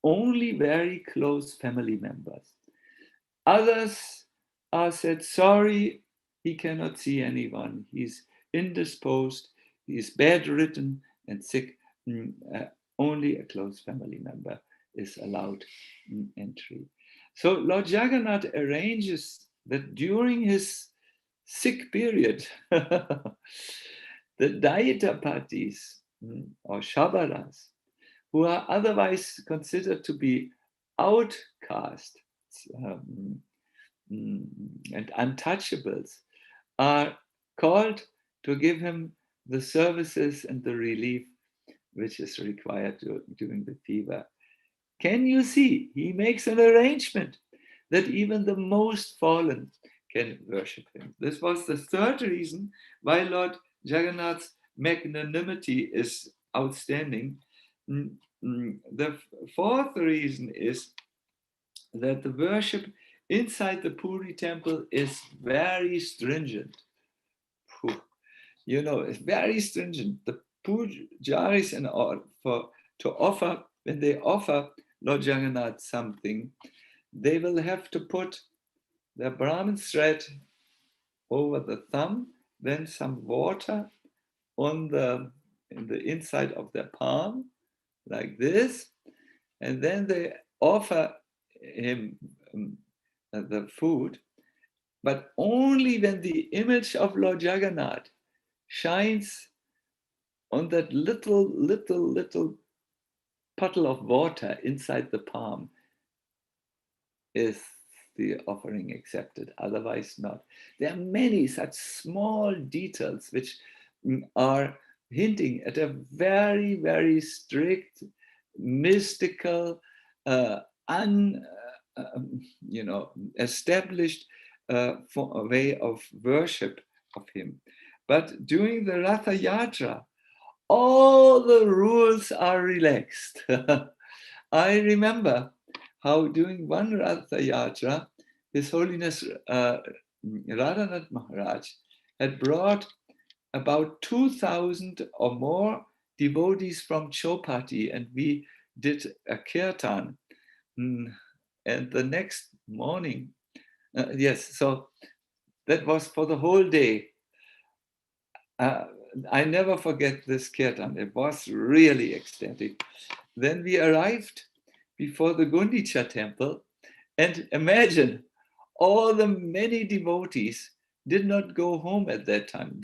only very close family members. Others are said, sorry, he cannot see anyone. He's indisposed, he's bedridden and sick. Only a close family member is allowed entry. So Lord Jagannath arranges that during his sick period, the Daitapatis or Shabaras, who are otherwise considered to be outcast and untouchables, are called to give him the services and the relief which is required during the fever. Can you see? He makes an arrangement that even the most fallen can worship him. This was the third reason why Lord Jagannath's magnanimity is outstanding. The fourth reason is that the worship inside the Puri temple is very stringent. You know, it's very stringent. The pujaris when they offer Lord Jagannath something, they will have to put the Brahmin thread over the thumb, then some water in the inside of their palm, like this, and then they offer him the food, but only when the image of Lord Jagannath shines on that little puddle of water inside the palm is the offering accepted, otherwise not. There are many such small details which are hinting at a very, very strict, mystical, established way of worship of him. But during the Ratha Yatra, all the rules are relaxed. I remember how during one Ratha Yatra, His Holiness Radhanath Maharaj had brought about 2,000 or more devotees from Chopati, and we did a kirtan. And the next morning, so that was for the whole day. I never forget this kirtan. It was really ecstatic. Then we arrived before the Gundicha temple, and imagine all the many devotees did not go home at that time.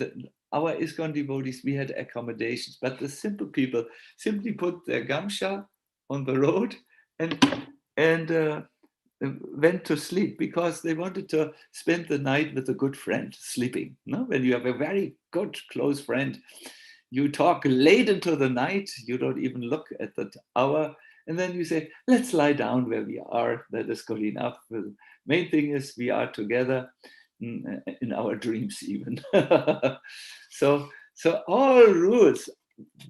Our ISKCON devotees, we had accommodations, but the simple people simply put their gamsha on the road and went to sleep because they wanted to spend the night with a good friend sleeping. No? When you have a very good close friend, you talk late into the night, you don't even look at the hour, and then you say, let's lie down where we are, that is good enough. The main thing is we are together in our dreams even. So all rules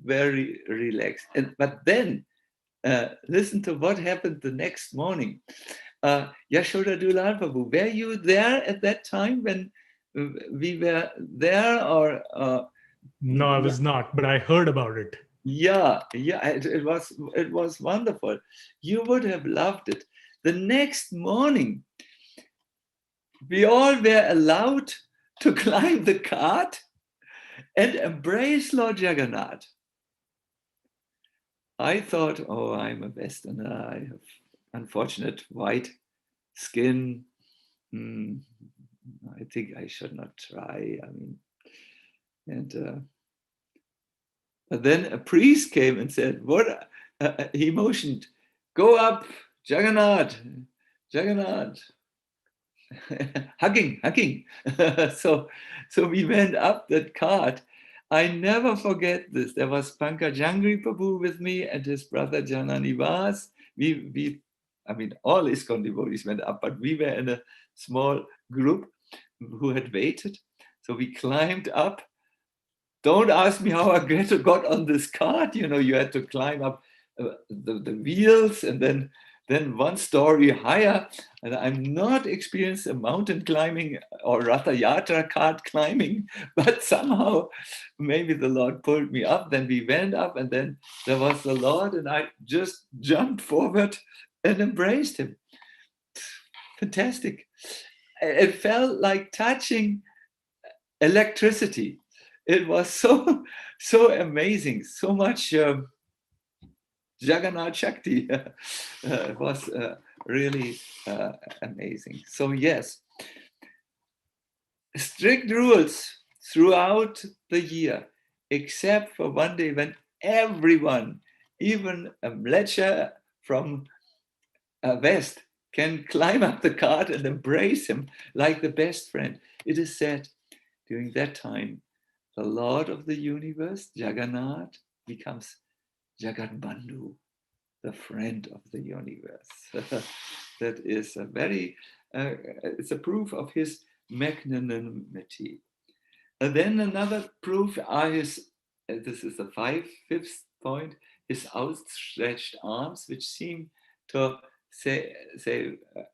very relaxed. But then listen to what happened the next morning. Yashoda Dulan Prabhu, were you there at that time when we were there, or? No, I was not, but I heard about it. Yeah, it was wonderful. You would have loved it. The next morning, we all were allowed to climb the cart and embrace Lord Jagannath. I thought, oh, I'm a Westerner. I have unfortunate white skin. I think I should not try. I mean, and but then a priest came and said, "What?" He motioned, "Go up, Jagannath, Jagannath." hugging. so we went up that cart. I never forget this. There was Pankajangri Prabhu with me and his brother Jananivas. I mean, all ISKCON devotees went up, but we were in a small group who had waited. So we climbed up. Don't ask me how I got on this cart. You know, you had to climb up the wheels and then one story higher. And I'm not experienced a mountain climbing or Ratha Yatra cart climbing, but somehow maybe the Lord pulled me up. Then we went up and then there was the Lord and I just jumped forward and embraced him. Fantastic. It felt like touching electricity. It was so amazing, so much Jagannath Shakti. It was really amazing. So yes, strict rules throughout the year, except for one day when everyone, even a mlecha from West, can climb up the cart and embrace him like the best friend. It is said during that time, the Lord of the universe, Jagannath, becomes Jagatbandhu, the friend of the universe. That is a very, it's a proof of his magnanimity. And then another proof are his, this is the fifth point, his outstretched arms, which seem to say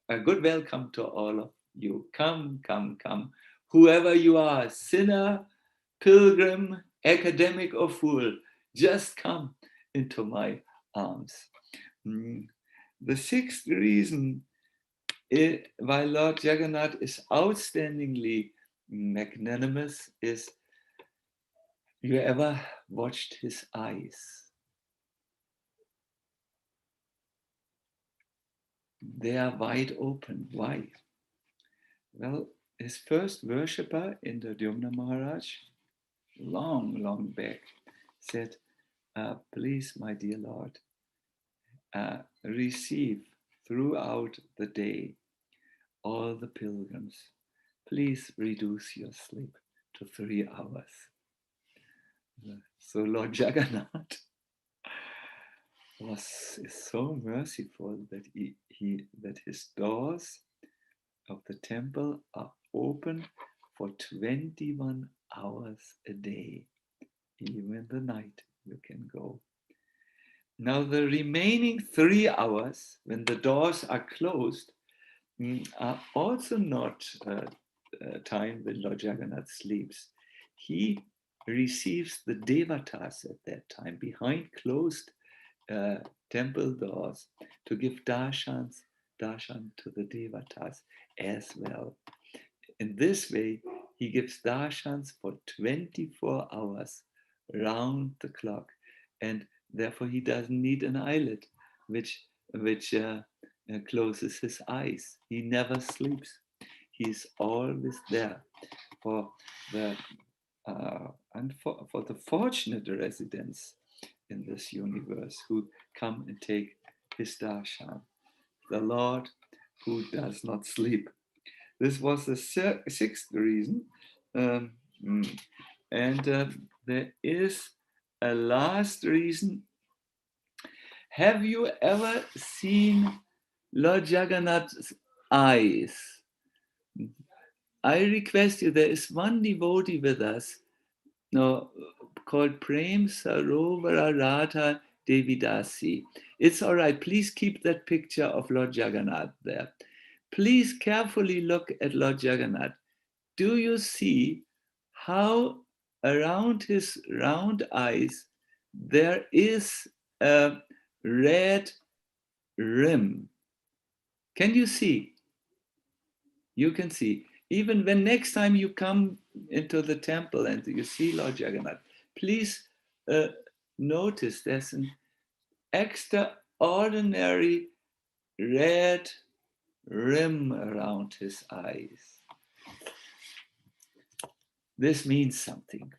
a good welcome to all of you. Come, come, come. Whoever you are, sinner, pilgrim, academic or fool, just come into my arms. The sixth reason why Lord Jagannath is outstandingly magnanimous is, you ever watched his eyes? They are wide open. Why? Well, his first worshipper in the Dyumna Maharaj, long back, said, please, my dear Lord, receive throughout the day all the pilgrims. Please reduce your sleep to 3 hours. So Lord Jagannath is so merciful that that his doors of the temple are open for 21 hours a day. Even in the night you can go. Now the remaining 3 hours, when the doors are closed, are also not time when Lord Jagannath sleeps. He receives the devatas at that time behind closed temple doors to give darshan to the devatas as well. In this way, he gives darshans for 24 hours round the clock, and therefore he doesn't need an eyelid which closes his eyes. He never sleeps. He's always there for the for the fortunate residents in this universe who come and take his darshan. The Lord who does not sleep. This was the sixth reason. There is a last reason. Have you ever seen Lord Jagannath's eyes? I request you, there is one devotee with us called Prem Sarovara Radha Devidasi. It's all right. Please keep that picture of Lord Jagannath there. Please carefully look at Lord Jagannath. Do you see how around his round eyes there is a red rim? Can you see? You can see, even when next time you come into the temple and you see Lord Jagannath, please notice there's an extraordinary red rim around his eyes. This means something.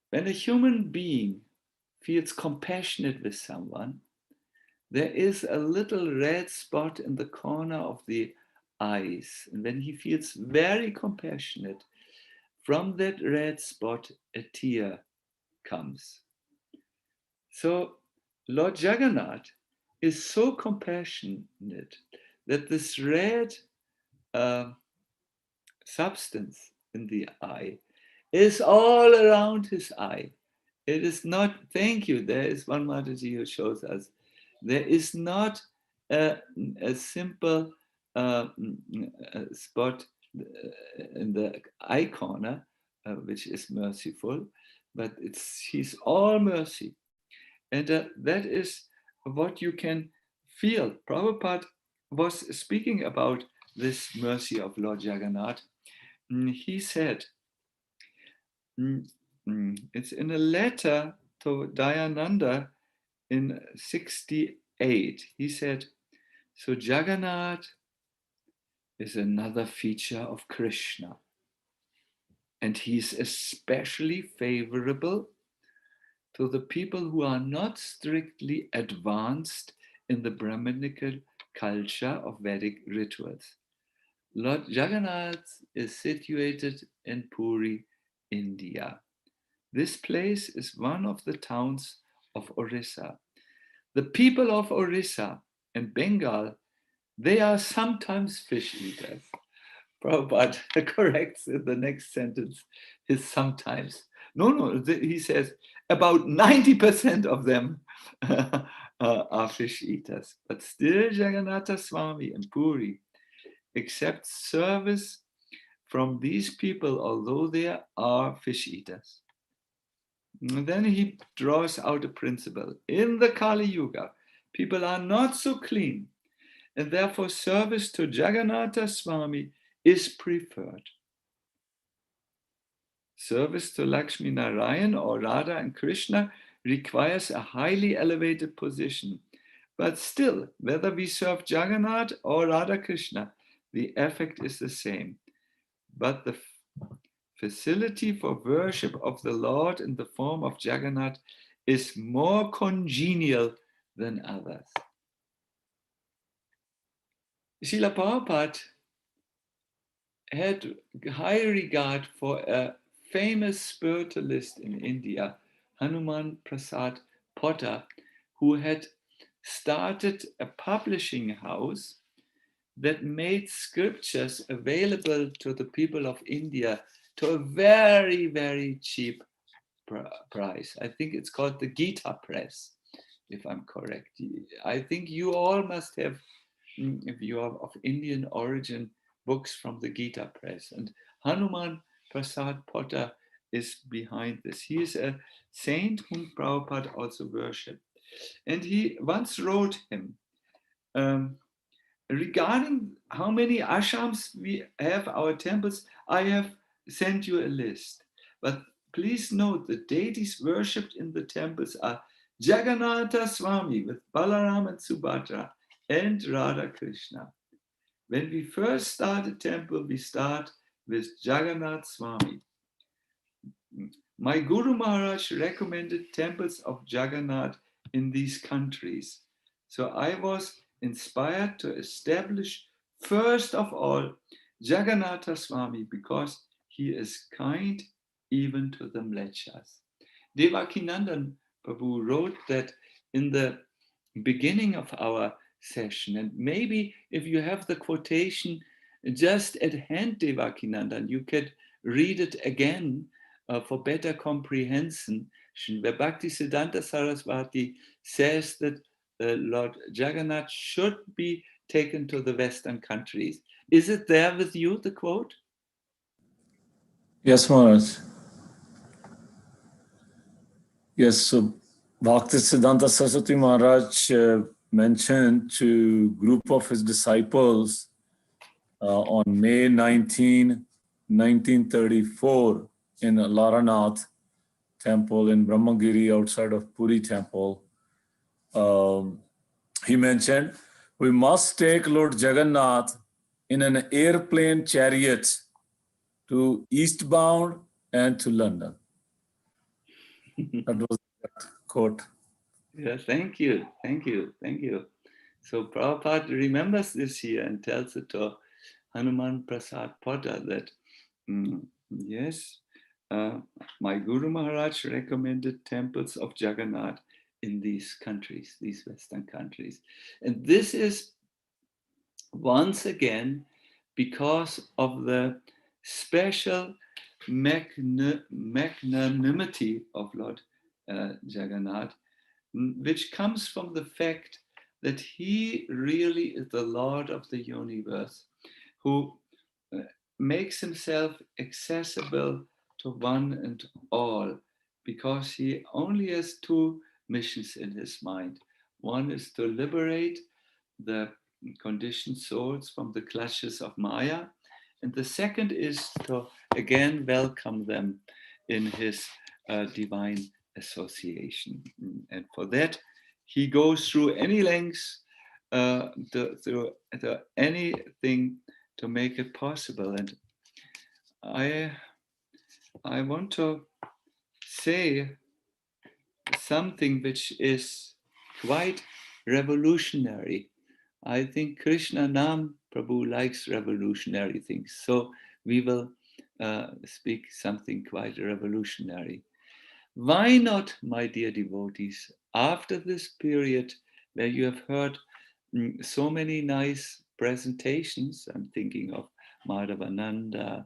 When a human being feels compassionate with someone, there is a little red spot in the corner of the eyes. And when he feels very compassionate, from that red spot, a tear comes. So Lord Jagannath is so compassionate that this red substance in the eye is all around his eye. It is not, thank you, there is one Mataji who shows us, there is not a simple spot in the eye corner, which is merciful, but he's all mercy. And that is what you can feel. Prabhupada was speaking about this mercy of Lord Jagannath. He said, it's in a letter to Dayananda in 68. He said, so Jagannath is another feature of Krishna. And he's especially favorable to the people who are not strictly advanced in the Brahminical culture of Vedic rituals. Lord Jagannath is situated in Puri, India. This place is one of the towns of Orissa. The people of Orissa and Bengal, they are sometimes fish eaters. Prabhupada corrects in the next sentence his sometimes. No, he says about 90% of them are fish eaters. But still Jagannatha Swami and Puri accepts service from these people, although they are fish eaters. And then he draws out a principle. In the Kali Yuga, people are not so clean, and therefore service to Jagannatha Swami is preferred. Service to Lakshmi Narayan or Radha and Krishna requires a highly elevated position. But still, whether we serve Jagannath or Radha Krishna, the effect is the same. But the facility for worship of the Lord in the form of Jagannath is more congenial than others. Srila Prabhupada had high regard for a famous spiritualist in India, Hanuman Prasad Potter, who had started a publishing house that made scriptures available to the people of India to a very, very cheap price. I think it's called the Gita Press, if I'm correct. I think you all must have, if you are of Indian origin, books from the Gita Press. And Hanuman Prasad Potter is behind this. He is a saint whom Prabhupada also worshipped. And he once wrote him, regarding how many ashrams we have, our temples, I have sent you a list. But please note the deities worshipped in the temples are Jagannatha Swami with Balaram and Subhadra and Radha Krishna. When we first start a temple, we start with Jagannath Swami. My Guru Maharaj recommended temples of Jagannath in these countries. So I was inspired to establish first of all Jagannatha Swami because he is kind even to the mlechas. Devakinandan Prabhu wrote that in the beginning of our session, and maybe if you have the quotation just at hand, Devakinandan, you could read it again for better comprehension, where Bhaktisiddhanta Saraswati says that Lord Jagannath should be taken to the Western countries. Is it there with you, the quote? Yes, Maharaj. Yes, so Bhaktisiddhanta Saraswati Maharaj mentioned to a group of his disciples on May 19, 1934 in Laranath temple in Brahmagiri outside of Puri temple. He mentioned, we must take Lord Jagannath in an airplane chariot to eastbound and to London. That was that quote. Yeah, thank you. So Prabhupada remembers this here and tells it to Hanuman Prasad Potter that, yes, my Guru Maharaj recommended temples of Jagannath in these countries, these Western countries. And this is once again because of the special magnanimity of Lord Jagannath, which comes from the fact that he really is the Lord of the universe, who makes himself accessible to one and all, because he only has two missions in his mind. One is to liberate the conditioned souls from the clutches of Maya, and the second is to again welcome them in his divine association. And for that, he goes through any lengths, through anything to make it possible. And I want to say something which is quite revolutionary. I think Krishna Nam Prabhu likes revolutionary things. So we will speak something quite revolutionary. Why not, my dear devotees, after this period where you have heard so many nice presentations, I'm thinking of Madhavananda,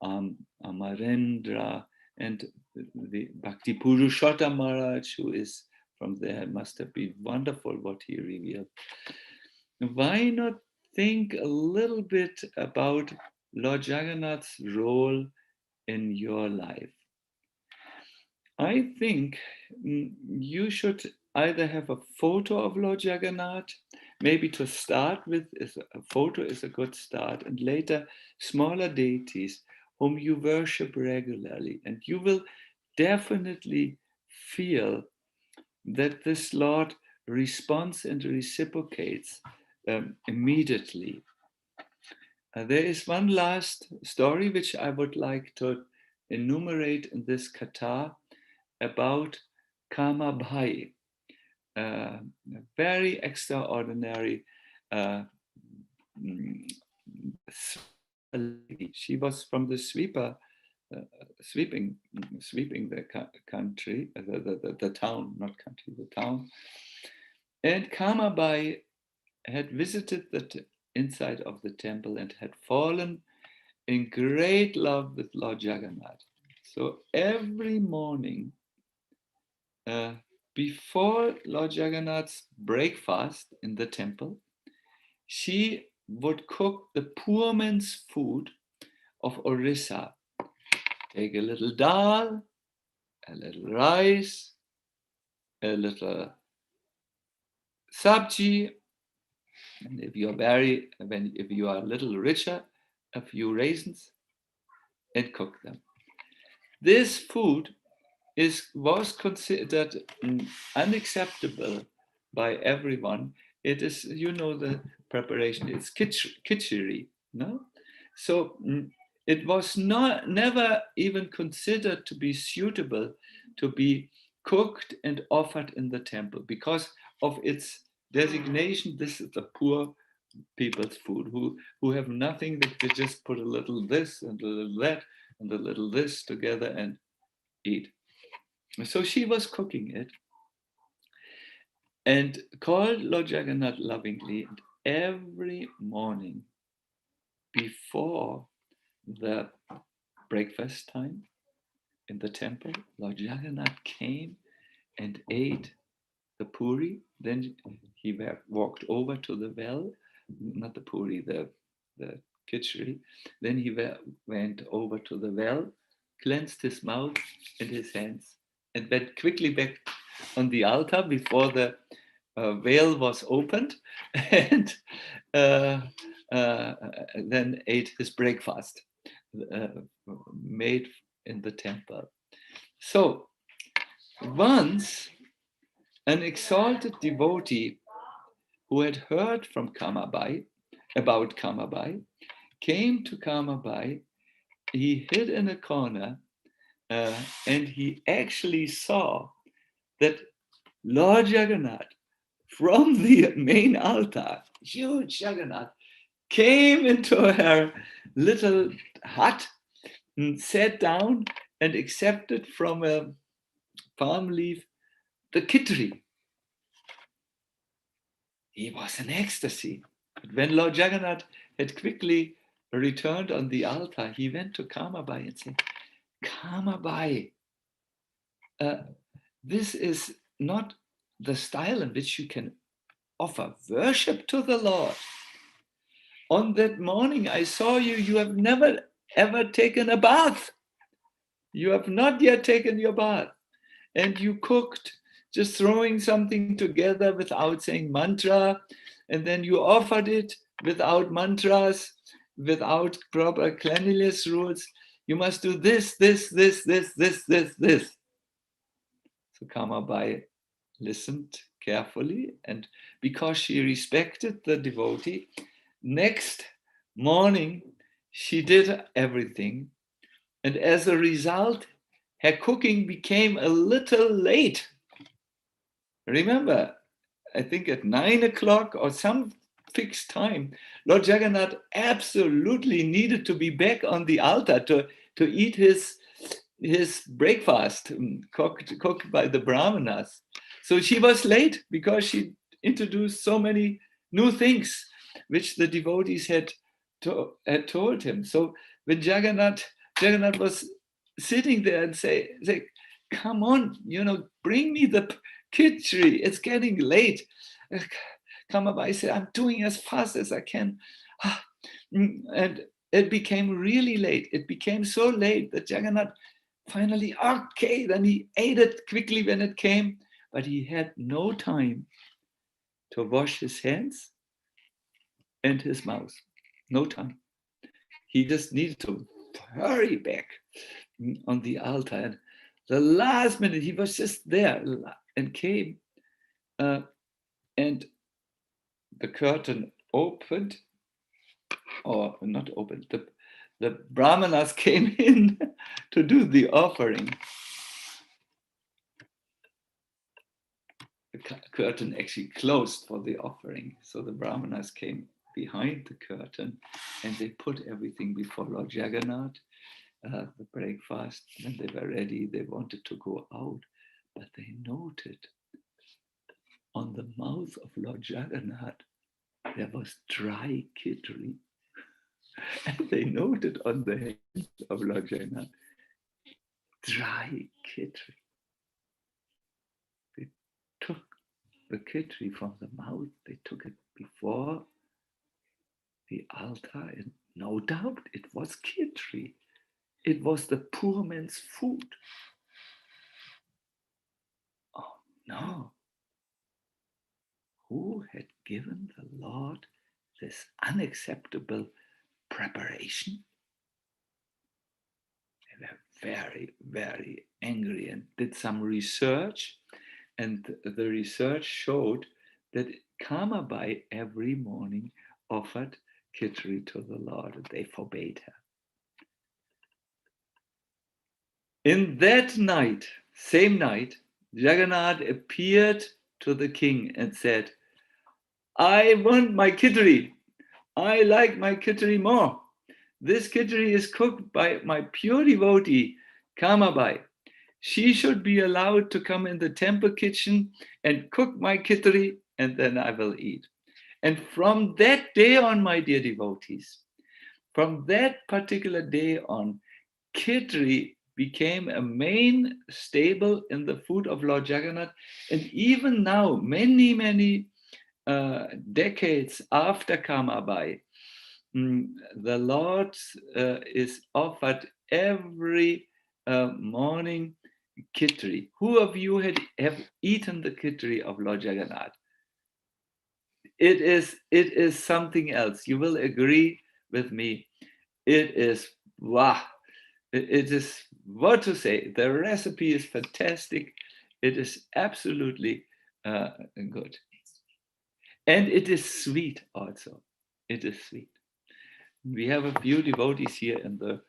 Amarendra, and the Bhakti Purushottam Maharaj, who is from there, must have been wonderful what he revealed. Why not think a little bit about Lord Jagannath's role in your life? I think you should either have a photo of Lord Jagannath, maybe to start with, a photo is a good start, and later smaller deities whom you worship regularly. And you will definitely feel that this Lord responds and reciprocates immediately. There is one last story which I would like to enumerate in this kata about Kamabhai, a very extraordinary lady. She was from the sweeping the country, the town, not country, the town. And Kamabai had visited the inside of the temple and had fallen in great love with Lord Jagannath. So every morning, before Lord Jagannath's breakfast in the temple, she would cook the poor man's food of Orissa. Take a little dal, a little rice, a little sabji, and if you are a little richer, a few raisins, and cook them. This food was considered unacceptable by everyone. It is, the preparation. It's kitchery, no? So it was never even considered to be suitable to be cooked and offered in the temple because of its designation. This is the poor people's food who have nothing. They just put a little this and a little that and a little this together and eat. So she was cooking it and called Lord Jagannath lovingly. And every morning before the breakfast time in the temple, Lord Jagannath came and ate the puri. Then he walked over to the well, not the puri, the kitchery. Then he went over to the well, cleansed his mouth and his hands, and went quickly back on the altar before the veil was opened, and then ate his breakfast made in the temple. So once an exalted devotee who had heard from Kamabai about Kamabai came to Kamabai. He hid in a corner and he actually saw that Lord Jagannath from the main altar, huge Jagannath, came into her little hut and sat down and accepted from a palm leaf the kitri. He was in ecstasy. But when Lord Jagannath had quickly returned on the altar, he went to Kamabai and said, Kamabai, this is not the style in which you can offer worship to the Lord. On that morning, I saw you, you have never ever taken a bath. You have not yet taken your bath. And you cooked, just throwing something together without saying mantra. And then you offered it without mantras, without proper cleanliness rules. You must do this, this, this, this, this, this, this. So Kamabai listened carefully, and because she respected the devotee, next morning she did everything, and as a result her cooking became a little late. Remember, I think at 9 o'clock or some fixed time, Lord Jagannath absolutely needed to be back on the altar to eat his breakfast cooked by the Brahmanas. So she was late because she introduced so many new things which the devotees had told him. So when Jagannath was sitting there and say, come on, bring me the kitchery, it's getting late. Kamabai said, I'm doing as fast as I can. And it became really late. It became so late that Jagannath finally, okay, then he ate it quickly when it came, but he had no time to wash his hands and his mouth. No time. He just needed to hurry back on the altar. And the last minute, he was just there and came, and the curtain opened, or not opened, the Brahmanas came in to do the offering. The curtain actually closed for the offering. So the Brahmanas came behind the curtain and they put everything before Lord Jagannath, the breakfast. When they were ready, they wanted to go out, but they noted on the mouth of Lord Jagannath, there was dry kitchery. And they noted on the hands of Lord Jagannath, dry kitchery. They took the kitchery from the mouth, they took it before the altar, and no doubt it was kitchery. It was the poor man's food. Oh no. Who had given the Lord this unacceptable preparation? They were very, very angry and did some research. And the research showed that Kamabai every morning offered kitchery to the Lord, and they forbade her. In that night, same night, Jagannath appeared to the king and said, I want my kitchery. I like my kitchery more. This kitchery is cooked by my pure devotee, Kamabai. She should be allowed to come in the temple kitchen and cook my kitchery, and then I will eat. And from that day on, my dear devotees, from that particular day on, kitchery became a main staple in the food of Lord Jagannath. And even now, many, many decades after Kamabai, the Lord is offered every morning kitchery. Who of you have eaten the kitchery of Lord Jagannath? it is something else. You will agree with me. It is wow. It is what to say. The recipe is fantastic. It is absolutely good, and it is sweet also. It is sweet. We have a few devotees here in the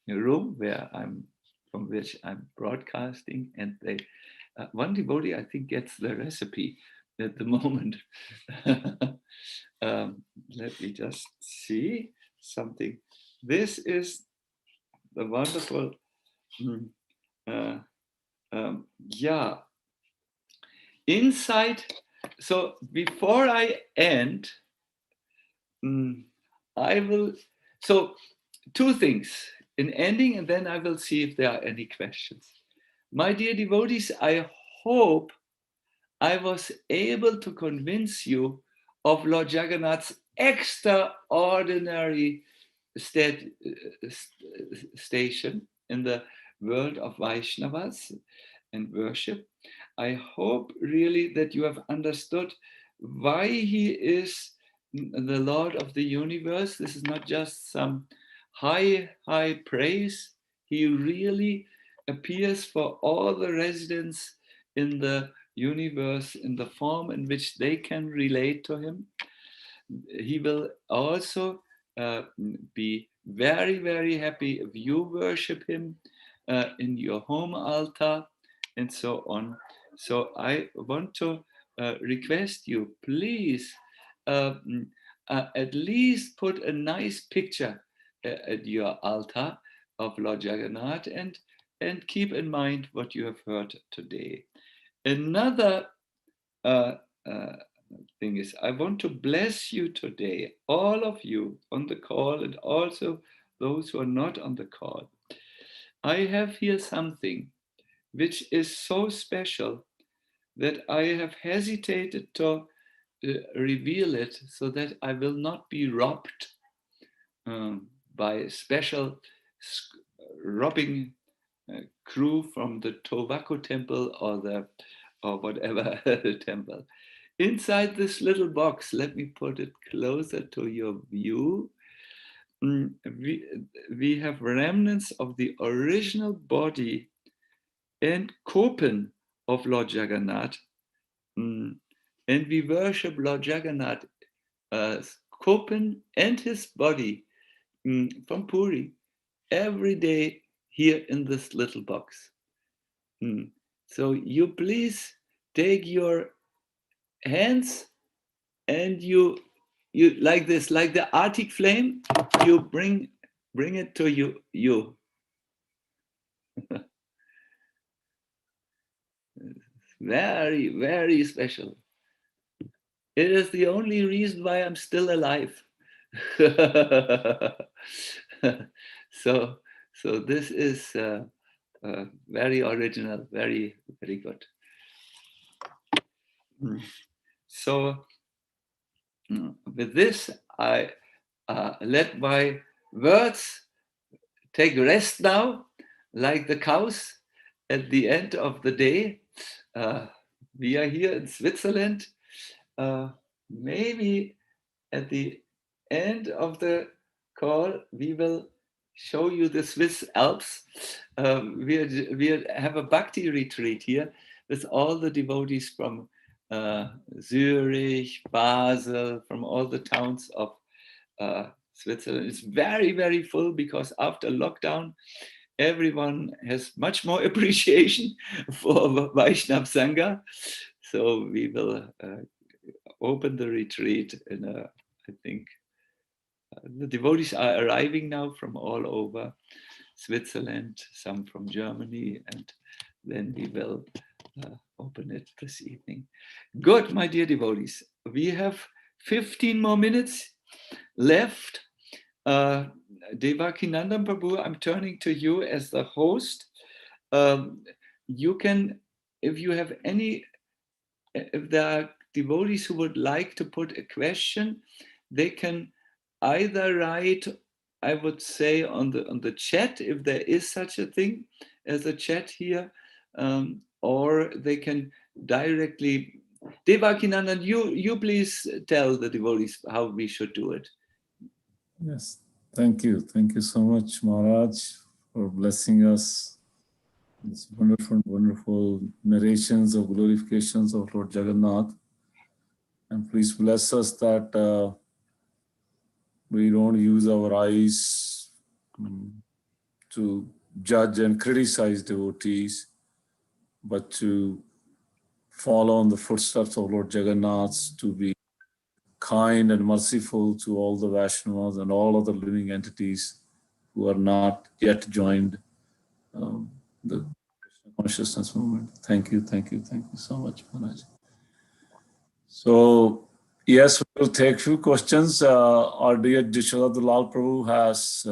room from which I'm broadcasting, and they one devotee I think gets the recipe at the moment. Let me just see something. This is the wonderful, yeah, inside. So before I end, I will, so two things in ending, and then I will see if there are any questions. My dear devotees, I hope I was able to convince you of Lord Jagannath's extraordinary station in the world of Vaishnavas and worship. I hope really that you have understood why he is the Lord of the universe. This is not just some high praise. He really appears for all the residents in the universe in the form in which they can relate to him. He will also be very, very happy if you worship him in your home altar and so on. So I want to request you, please, at least put a nice picture at your altar of Lord Jagannath, and keep in mind what you have heard today. Another thing is, I want to bless you today, all of you on the call, and also those who are not on the call. I have here something which is so special that I have hesitated to reveal it, so that I will not be robbed by a special robbing crew from the Tobacco temple or whatever temple. Inside this little box, let me put it closer to your view, we have remnants of the original body and kopen of Lord Jagannath. And we worship Lord Jagannath, kopen and his body from Puri every day here in this little box. So you please take your hands and you like this, like the Arctic flame, you bring it to you. Very, very special. It is the only reason why I'm still alive. So this is very original, very, very good. So with this, I let my words take rest now, like the cows at the end of the day. We are here in Switzerland. Maybe at the end of the call, we will show you the Swiss Alps. We have a Bhakti retreat here with all the devotees from Zurich, Basel, from all the towns of Switzerland. It's very, very full because after lockdown, everyone has much more appreciation for Vaishnav Sangha. So we will open the retreat in I think the devotees are arriving now from all over Switzerland, some from Germany, and then we will open it this evening. Good, my dear devotees. We have 15 more minutes left. Devakinandan Prabhu, I'm turning to you as the host. You can, if you have any, if there are devotees who would like to put a question, they can either write, I would say, on the chat, if there is such a thing as a chat here, or they can directly Devakinandan, you please tell the devotees how we should do it. Yes, thank you. Thank you so much, Maharaj, for blessing us. These wonderful, wonderful narrations of glorifications of Lord Jagannath. And please bless us that we don't use our eyes to judge and criticize devotees, but to follow on the footsteps of Lord Jagannath, to be kind and merciful to all the Vaishnavas and all other living entities who are not yet joined the Krishna consciousness movement. Thank you so much, Maharaj. So, yes, we'll take few questions. Our dear Yashodadalal Prabhu has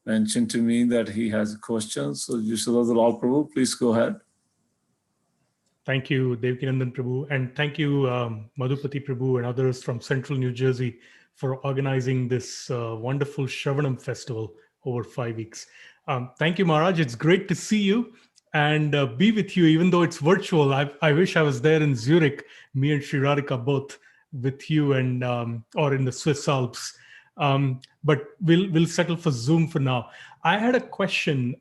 mentioned to me that he has a question. So, Yashodadalal Prabhu, please go ahead. Thank you, Devakinandan Prabhu, and thank you, Madhupati Prabhu and others from Central New Jersey for organizing this wonderful Shravanam festival over 5 weeks. Thank you, Maharaj. It's great to see you and be with you, even though it's virtual. I wish I was there in Zurich, me and Sri Radhika both with you, and or in the Swiss Alps. But we'll settle for Zoom for now. I had a question.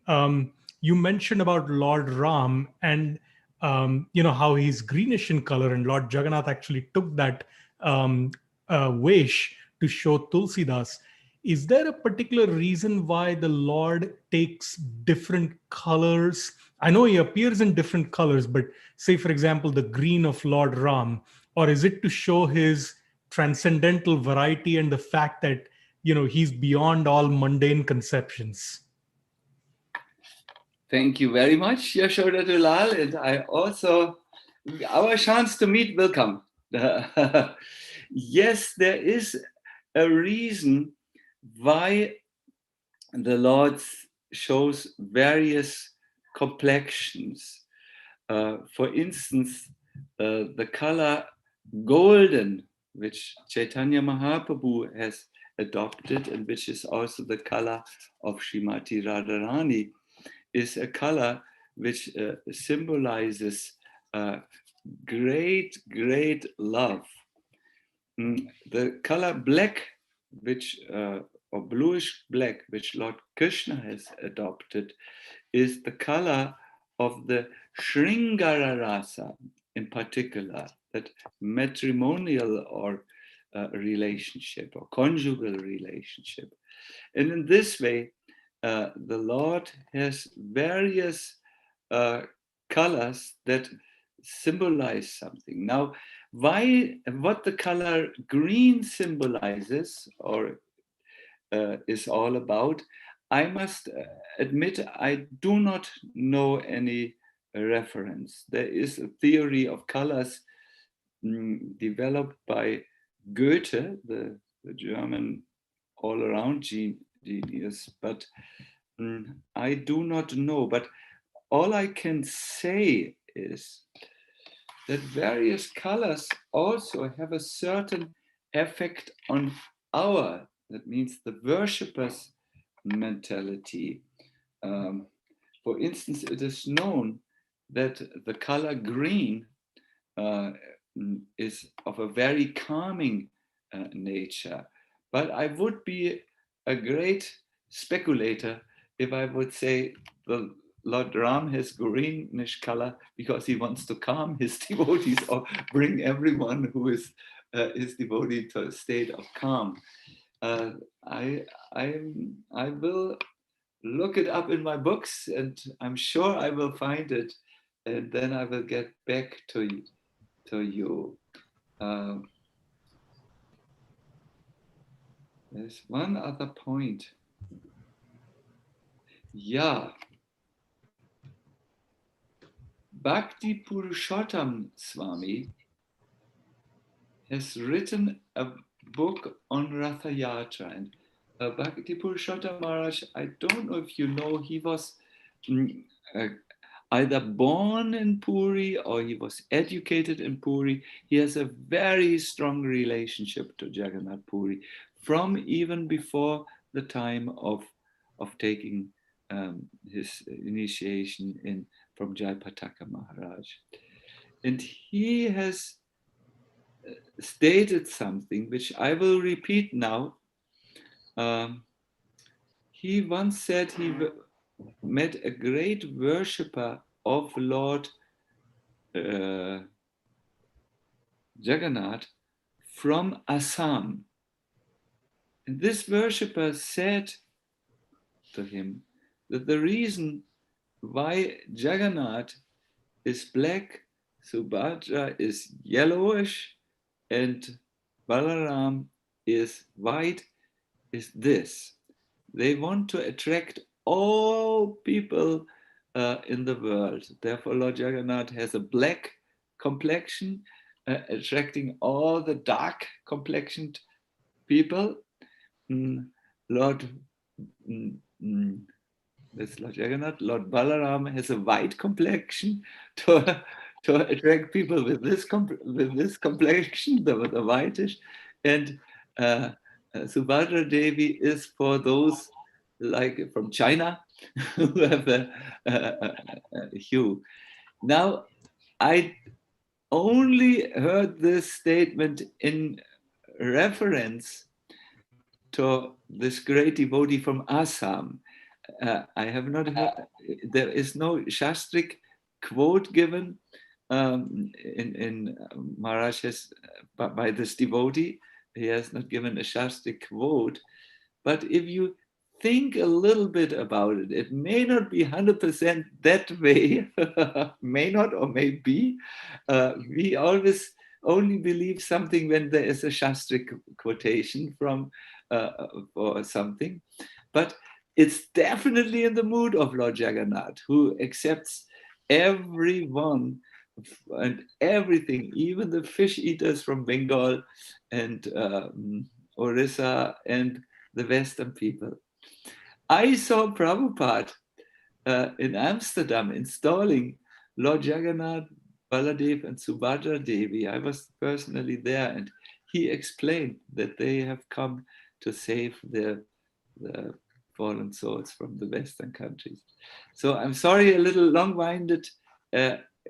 You mentioned about Lord Ram and how he's greenish in color, and Lord Jagannath actually took that wish to show Tulsidas. Is there a particular reason why the Lord takes different colors? I know he appears in different colors, but say, for example, the green of Lord Ram, or is it to show his transcendental variety and the fact that, he's beyond all mundane conceptions? Thank you very much, Yashodadalal. And I also, our chance to meet will come. Yes, there is a reason why the Lord shows various complexions. For instance, the color golden, which Chaitanya Mahaprabhu has adopted, and which is also the color of Srimati Radharani, is a color which symbolizes great love. The color black, which or bluish black, which Lord Krishna has adopted, is the color of the Shringara Rasa in particular, that matrimonial or relationship or conjugal relationship. And in this way, the Lord has various colors that symbolize something. Now, what the color green symbolizes or is all about, I must admit I do not know any reference. There is a theory of colors developed by Goethe, the German all-around genius, but I do not know. But all I can say is that various colors also have a certain effect on that means the worshipper's mentality. For instance, it is known that the color green is of a very calming nature. But I would be a great speculator if I would say the Lord Ram has greenish color because he wants to calm his devotees or bring everyone who is his devotee to a state of calm. I will look it up in my books, and I'm sure I will find it, and then I will get back to you. There's one other point. Yeah. Bhakti Purushottam Swami has written a book on Ratha Yatra. And Bhakti Purushottam Maharaj, I don't know if you know, he was either born in Puri or he was educated in Puri. He has a very strong relationship to Jagannath Puri from even before the time of taking his initiation from Jayapataka Maharaj. And he has stated something which I will repeat now. He once said he met a great worshipper of Lord Jagannath from Assam. And this worshipper said to him that the reason why Jagannath is black, Subhadra is yellowish, and Balaram is white is this. They want to attract all people in the world. Therefore, Lord Jagannath has a black complexion, attracting all the dark complexioned people. Lord, that's Lord Jagannath. Lord Balaram has a white complexion to attract people with this complexion, the whitish, and Subhadra Devi is for those like from China who have a hue. Now, I only heard this statement in reference to this great devotee from Assam. I have not heard, there is no Shastric quote given in Maharaj has, by this devotee. He has not given a Shastric quote. But if you think a little bit about it, it may not be 100% that way, may not or may be. We always only believe something when there is a Shastric quotation from or something. But it's definitely in the mood of Lord Jagannath, who accepts everyone and everything, even the fish eaters from Bengal and Orissa and the Western people. I saw Prabhupada in Amsterdam installing Lord Jagannath, Baladev and Subhadra Devi. I was personally there, and he explained that they have come to save the fallen souls from the Western countries. So I'm sorry, a little long-winded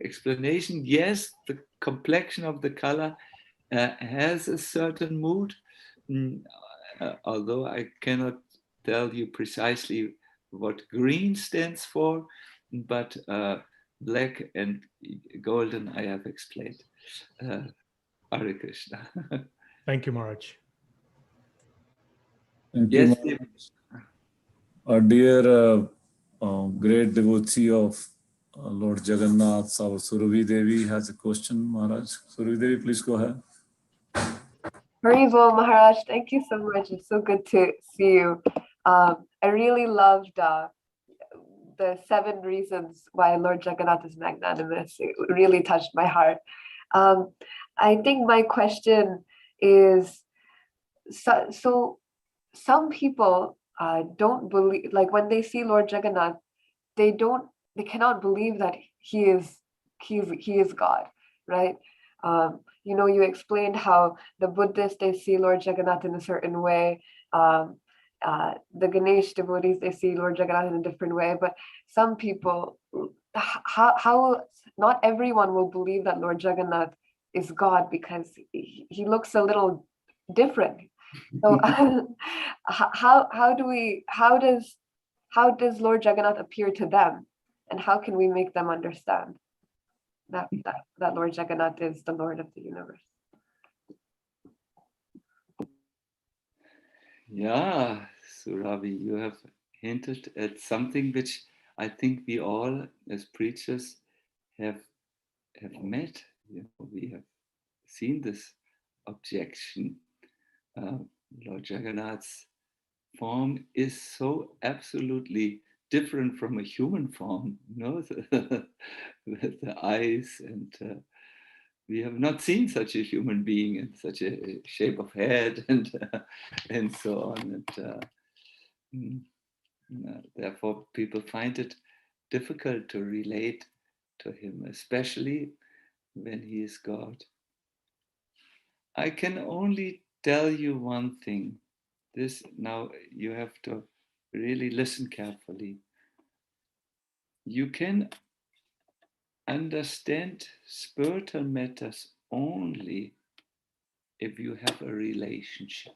explanation. Yes, the complexion of the color has a certain mood, although I cannot tell you precisely what green stands for, but black and golden I have explained. Hare Krishna. Thank you, Maharaj. Thank Yes, you, our dear great devotee of Lord Jagannath, our Surabhi Devi has a question, Maharaj. Surabhi Devi, please go ahead. Haribol Maharaj, thank you so much. It's so good to see you. I really loved the 7 reasons why Lord Jagannath is magnanimous. It really touched my heart. I think my question is, so some people don't believe, like when they see Lord Jagannath, they cannot believe that he is God, right? You know, you explained how the Buddhists, they see Lord Jagannath in a certain way. The Ganesh devotees, they see Lord Jagannath in a different way. But some people, how not everyone will believe that Lord Jagannath is God because he looks a little different. So how does Lord Jagannath appear to them, and how can we make them understand that Lord Jagannath is the Lord of the universe? Yeah, Suravi, you have hinted at something which I think we all as preachers have met. You know, we have seen this objection. Lord Jagannath's form is so absolutely different from a human form, you know, with the eyes, and we have not seen such a human being in such a shape of head and so on. And therefore, people find it difficult to relate to him, especially when he is God. I can only tell you one thing. This now you have to really listen carefully. You can understand spiritual matters only if you have a relationship.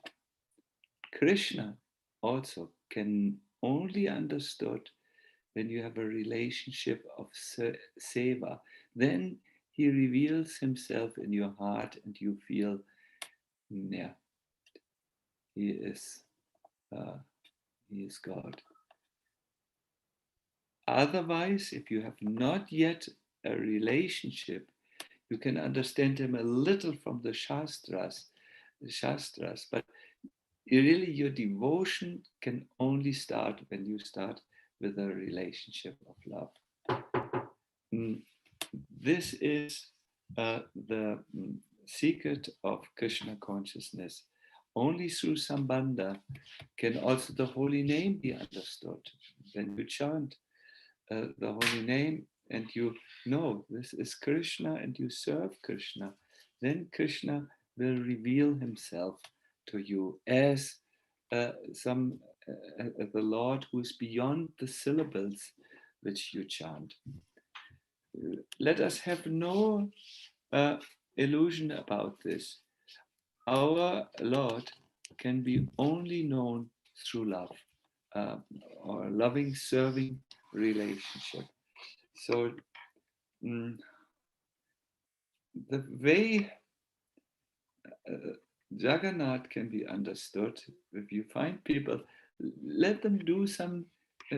Krishna also can only understood when you have a relationship of seva. Then he reveals himself in your heart and you feel, yeah, he is God. Otherwise, if you have not yet a relationship, you can understand him a little from the Shastras, but really your devotion can only start when you start with a relationship of love. This is the secret of Krishna consciousness. Only through Sambandha can also the holy name be understood. When you chant the holy name and you know this is Krishna and you serve Krishna, then Krishna will reveal himself to you as the Lord who is beyond the syllables which you chant. Let us have no illusion about this. Our Lord can be only known through love or loving, serving relationship. So the way Jagannath can be understood, if you find people, let them do some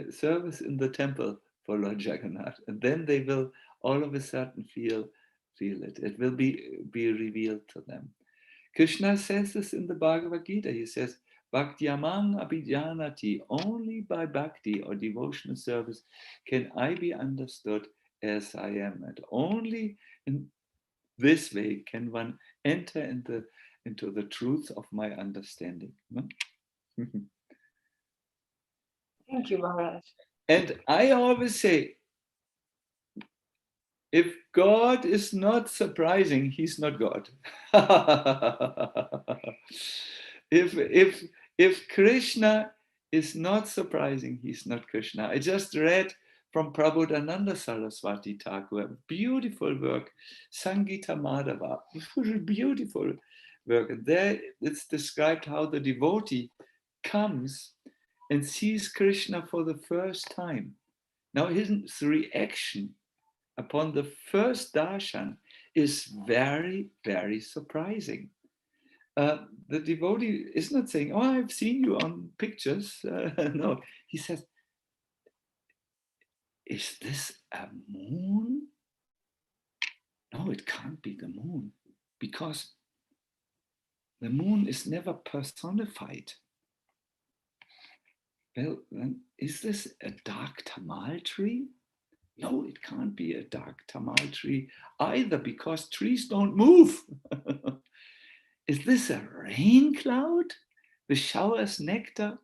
service in the temple for Lord Jagannath, and then they will all of a sudden feel it. It will be revealed to them. Krishna says this in the Bhagavad Gita. He says, Bhaktyamang abhijanati, only by bhakti or devotional service can I be understood as I am. And only in this way can one enter into the truth of my understanding. Thank you, Maharaj. And I always say, if God is not surprising, he's not God. If Krishna is not surprising, he's not Krishna. I just read from Prabodhananda Saraswati Thakur, a beautiful work, Sangita Madhava, beautiful work. And there it's described how the devotee comes and sees Krishna for the first time. Now his reaction upon the first darshan is very, very surprising. The devotee is not saying, oh, I've seen you on pictures. No, he says, is this a moon? No, it can't be the moon, because the moon is never personified. Well, is this a dark tamal tree? No, it can't be a dark tamal tree either, because trees don't move. Is this a rain cloud with showers nectar?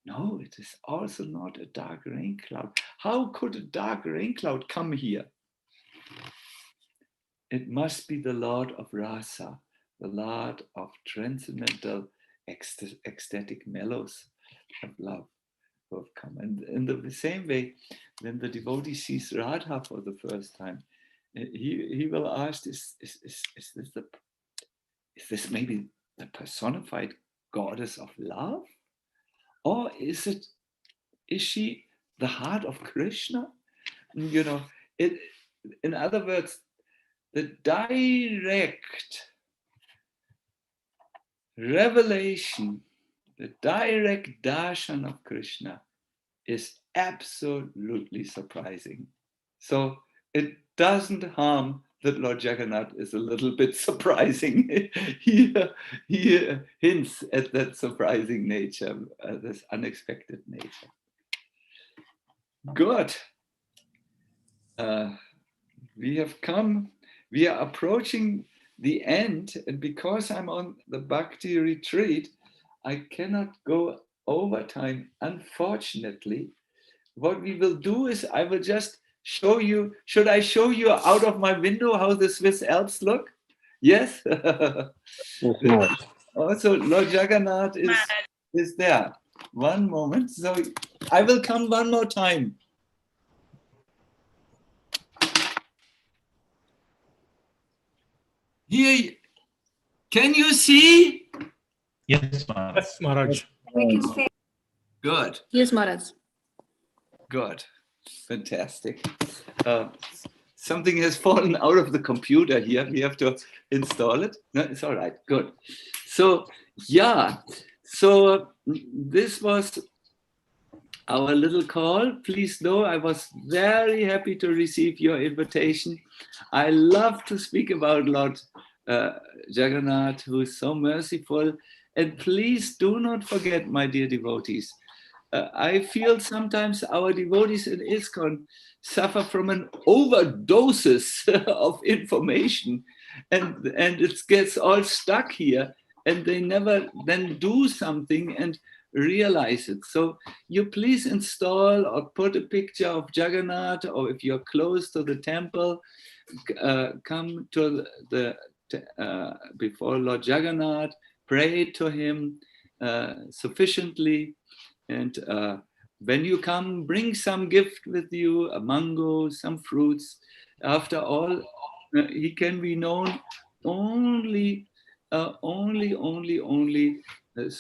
No, it is also not a dark rain cloud. How could a dark rain cloud come here? It must be the Lord of Rasa, the Lord of transcendental ecstatic mellows of love who have come. And in the same way, when the devotee sees Radha for the first time, he will ask, is this maybe the personified goddess of love? Or is she the heart of Krishna? You know, in other words, the direct revelation, the direct darshan of Krishna is absolutely surprising. So it doesn't harm that Lord Jagannath is a little bit surprising. He hints at that surprising nature, this unexpected nature. Good. We are approaching the end, and because I'm on the Bhakti retreat, I cannot go over time, unfortunately. What we will do is I will just show you, should I show you out of my window how the Swiss Alps look? Yes? Also, Lord Jagannath is there. One moment. So I will come one more time. Here, can you see? Yes, Maharaj. Yes, Maharaj. We can see. Good, Yes, Maharaj. good, fantastic. Something has fallen out of the computer here. We have to install it. No, it's all right. Good. So, yeah. So this was our little call. Please know I was very happy to receive your invitation. I love to speak about Lord Jagannath, who is so merciful. And please do not forget, my dear devotees, I feel sometimes our devotees in ISKCON suffer from an overdoses of information, and it gets all stuck here, and they never then do something and realize it. So you please install or put a picture of Jagannath, or if you're close to the temple, come to the before Lord Jagannath, pray to him sufficiently. And when you come, bring some gift with you, a mango, some fruits. After all, he can be known only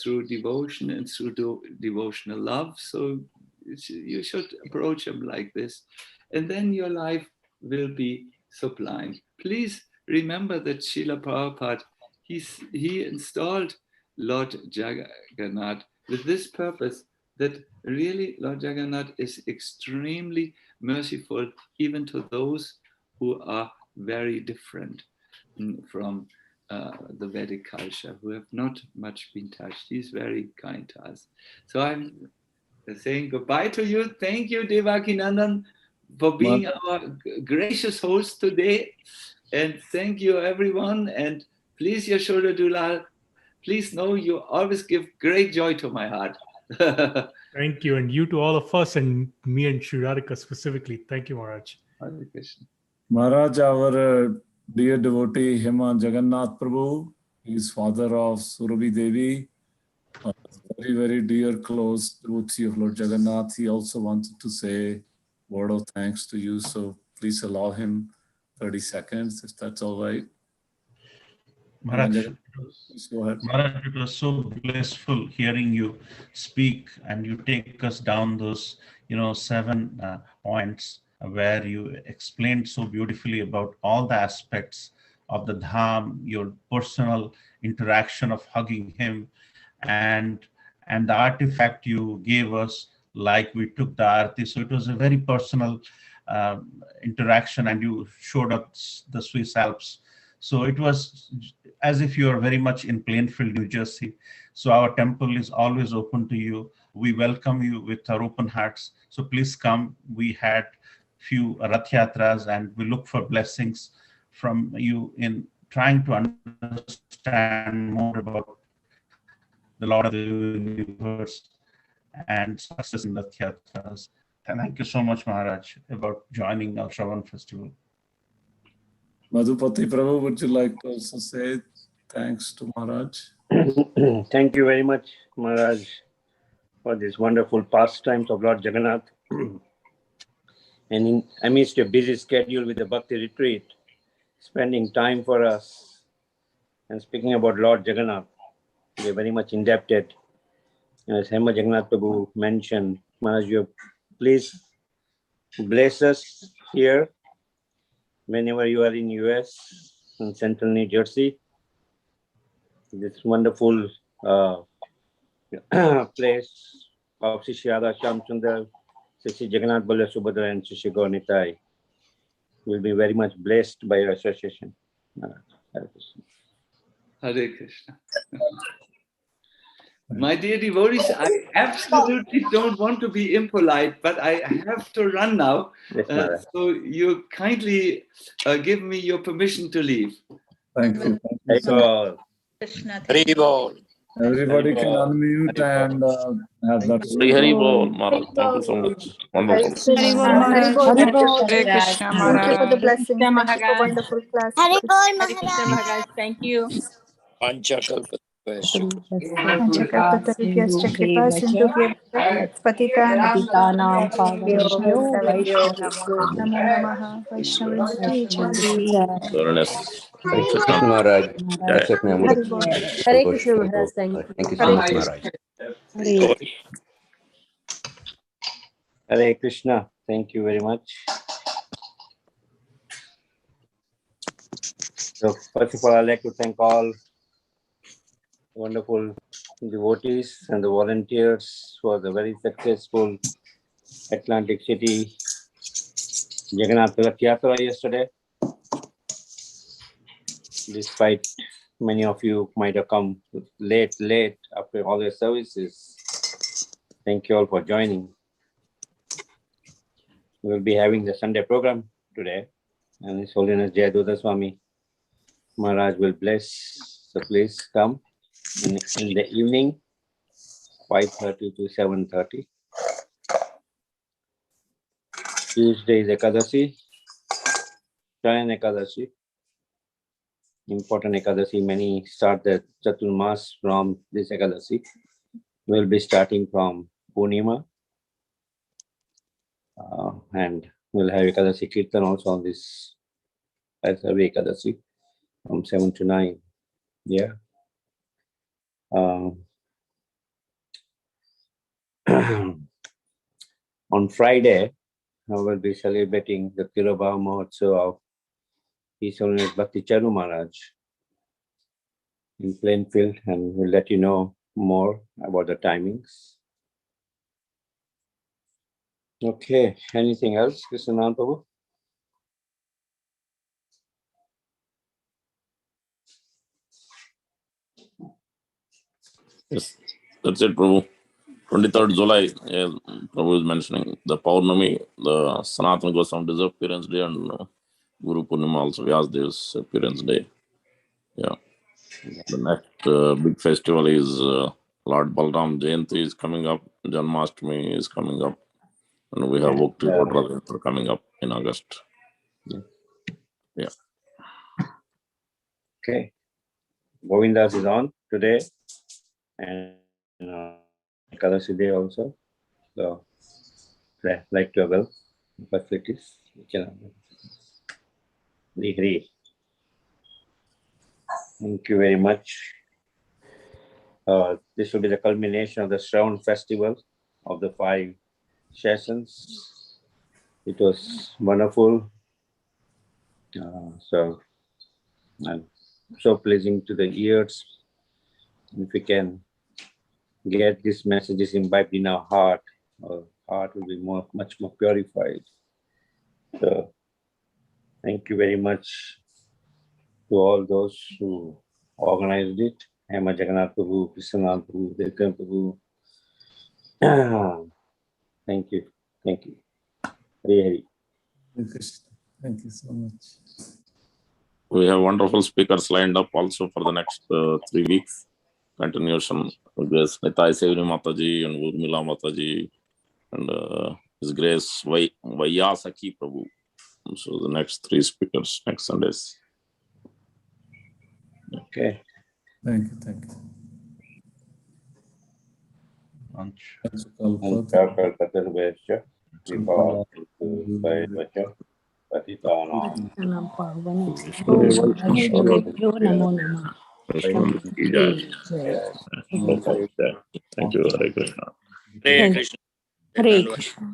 through devotion and through devotional love. So you should approach him like this. And then your life will be sublime. Please remember that Srila Prabhupada, he installed Lord Jagannath with this purpose, that really Lord Jagannath is extremely merciful even to those who are very different from the Vedic culture, who have not much been touched. He's very kind to us. So I'm saying goodbye to you. Thank you, Devakinandan, for being our gracious host today. And thank you, everyone. And please, Yashoda Dulal, please know you always give great joy to my heart. Thank you. And you to all of us, and me and Sri Radhika specifically. Thank you, Maharaj. Hare Krishna. Maharaj, our dear devotee Hema Jagannath Prabhu, he is father of Surabhi Devi, a very, very dear, close devotee of Lord Jagannath. He also wanted to say a word of thanks to you. So please allow him 30 seconds, if that's all right. Maharaj, Please go ahead. Maharaj, it was so blissful hearing you speak, and you take us down those, 7 points where you explained so beautifully about all the aspects of the Dham, your personal interaction of hugging him, and the artifact you gave us, like we took the arati. So it was a very personal interaction, and you showed us the Swiss Alps. So it was as if you are very much in Plainfield, New Jersey. So our temple is always open to you. We welcome you with our open hearts. So please come. We had few Rath Yatras, and we look for blessings from you in trying to understand more about the Lord of the Universe and success in Rath Yatras. Thank you so much, Maharaj, about joining our Shravan festival. Madhupati Prabhu, would you like to also say thanks to Maharaj? Thank you very much, Maharaj, for this wonderful pastimes of Lord Jagannath. And amidst your busy schedule with the Bhakti retreat, spending time for us and speaking about Lord Jagannath, we are very much indebted. As Hema Jagannath Prabhu mentioned, Maharaj, you please bless us here whenever you are in US and central New Jersey. This wonderful place of Sri Radha Shyamchandra, Sri Jagannath Balla Subhadra, and Sri Gaur Nitai. Will be very much blessed by your association. Hare Krishna. Hare Krishna. My dear devotees, I absolutely don't want to be impolite, but I have to run now. Yes, so you kindly give me your permission to leave. Thank you. Thank you all. Krishna. Hari Bol. Everybody can unmute and have that. Hari Bol, Maharaj. Thank you so much. Wonderful. Hari Bol Hari Maharaj. Bol Hari Maharaj. Hare Thank Krishna you Maharaj. for the blessing. Krishna Thank you for Maharaj. wonderful class. Hari Bol Hare Krishna Maharaj. Maharaj. Thank you. Panchakalpa. पंचकल्पतरुभ्यश्च कृपा सिन्धुभ्यश्च पतितानां पावनेभ्यो वैष्णवेभ्यो नमो नमः। वैष्णवेभ्यो Goodness. Hare Krishna. Krishna Maharaj. Jai. That's it, ma'am. Hare Bol. Hare Krishna Maharaj, thank you. Thank you so Hare much, Krishna. Maharaj. Hare Krishna. Thank you very much. So first of all, I'd like to thank all wonderful devotees and the volunteers for the very successful Atlantic City Jagannath Rath Yatra yesterday. Despite many of you might have come late after all your services, thank you all for joining. We will be having the Sunday program today, and His Holiness Jagadnath Swami Maharaj will bless. So please come in the evening, 5:30 to 7:30. Tuesday is Ekadasi, Shayan Ekadasi, important Ekadasi. Many start the Chaturmas from this Ekadasi. We'll be starting from Purnima, and we'll have Ekadasi Kirtan also on this every Ekadasi from 7 to 9. Yeah. On Friday, I will be celebrating the Tirobhava Mahotsav of His Holiness Bhakti Charu Maharaj in Plainfield, and we'll let you know more about the timings. Okay, anything else, Krishnan Prabhu? Yes, that's it, Prabhu. 23rd July, Prabhu is mentioning the Paurnami, the Sanatana Goswami disappearance day, and Guru Purnima also, Vyasdev's appearance day. Yeah. The next big festival is Lord Balram Jayanti is coming up, Janmashtami is coming up, and we have Bhakti Road coming up in August. Yeah. Okay. Govindas is on today, and Ekadasi day also. So, like to avail facilities. Thank you very much. This will be the culmination of the Sravana festival of the 5 sessions. It was wonderful. And so pleasing to the ears. If we can get these messages imbibed in our heart, our heart will be much more purified. So thank you very much to all those who organized it. Hema Jagannath Prabhu, Krishnan Prabhu, Dekan Prabhu. Thank you. Thank you. Hari Hari. Thank you so much. We have wonderful speakers lined up also for the next 3 weeks. Continuation of Grace Nitai Sevri Mataji and Urmila Mataji and His Grace Vaiyasaki Prabhu. So the next 3 speakers next Sundays. Okay. Thank you. Nam Vaišnavebhyo namo namah. Thank you, Hare Krishna. Hare Krishna.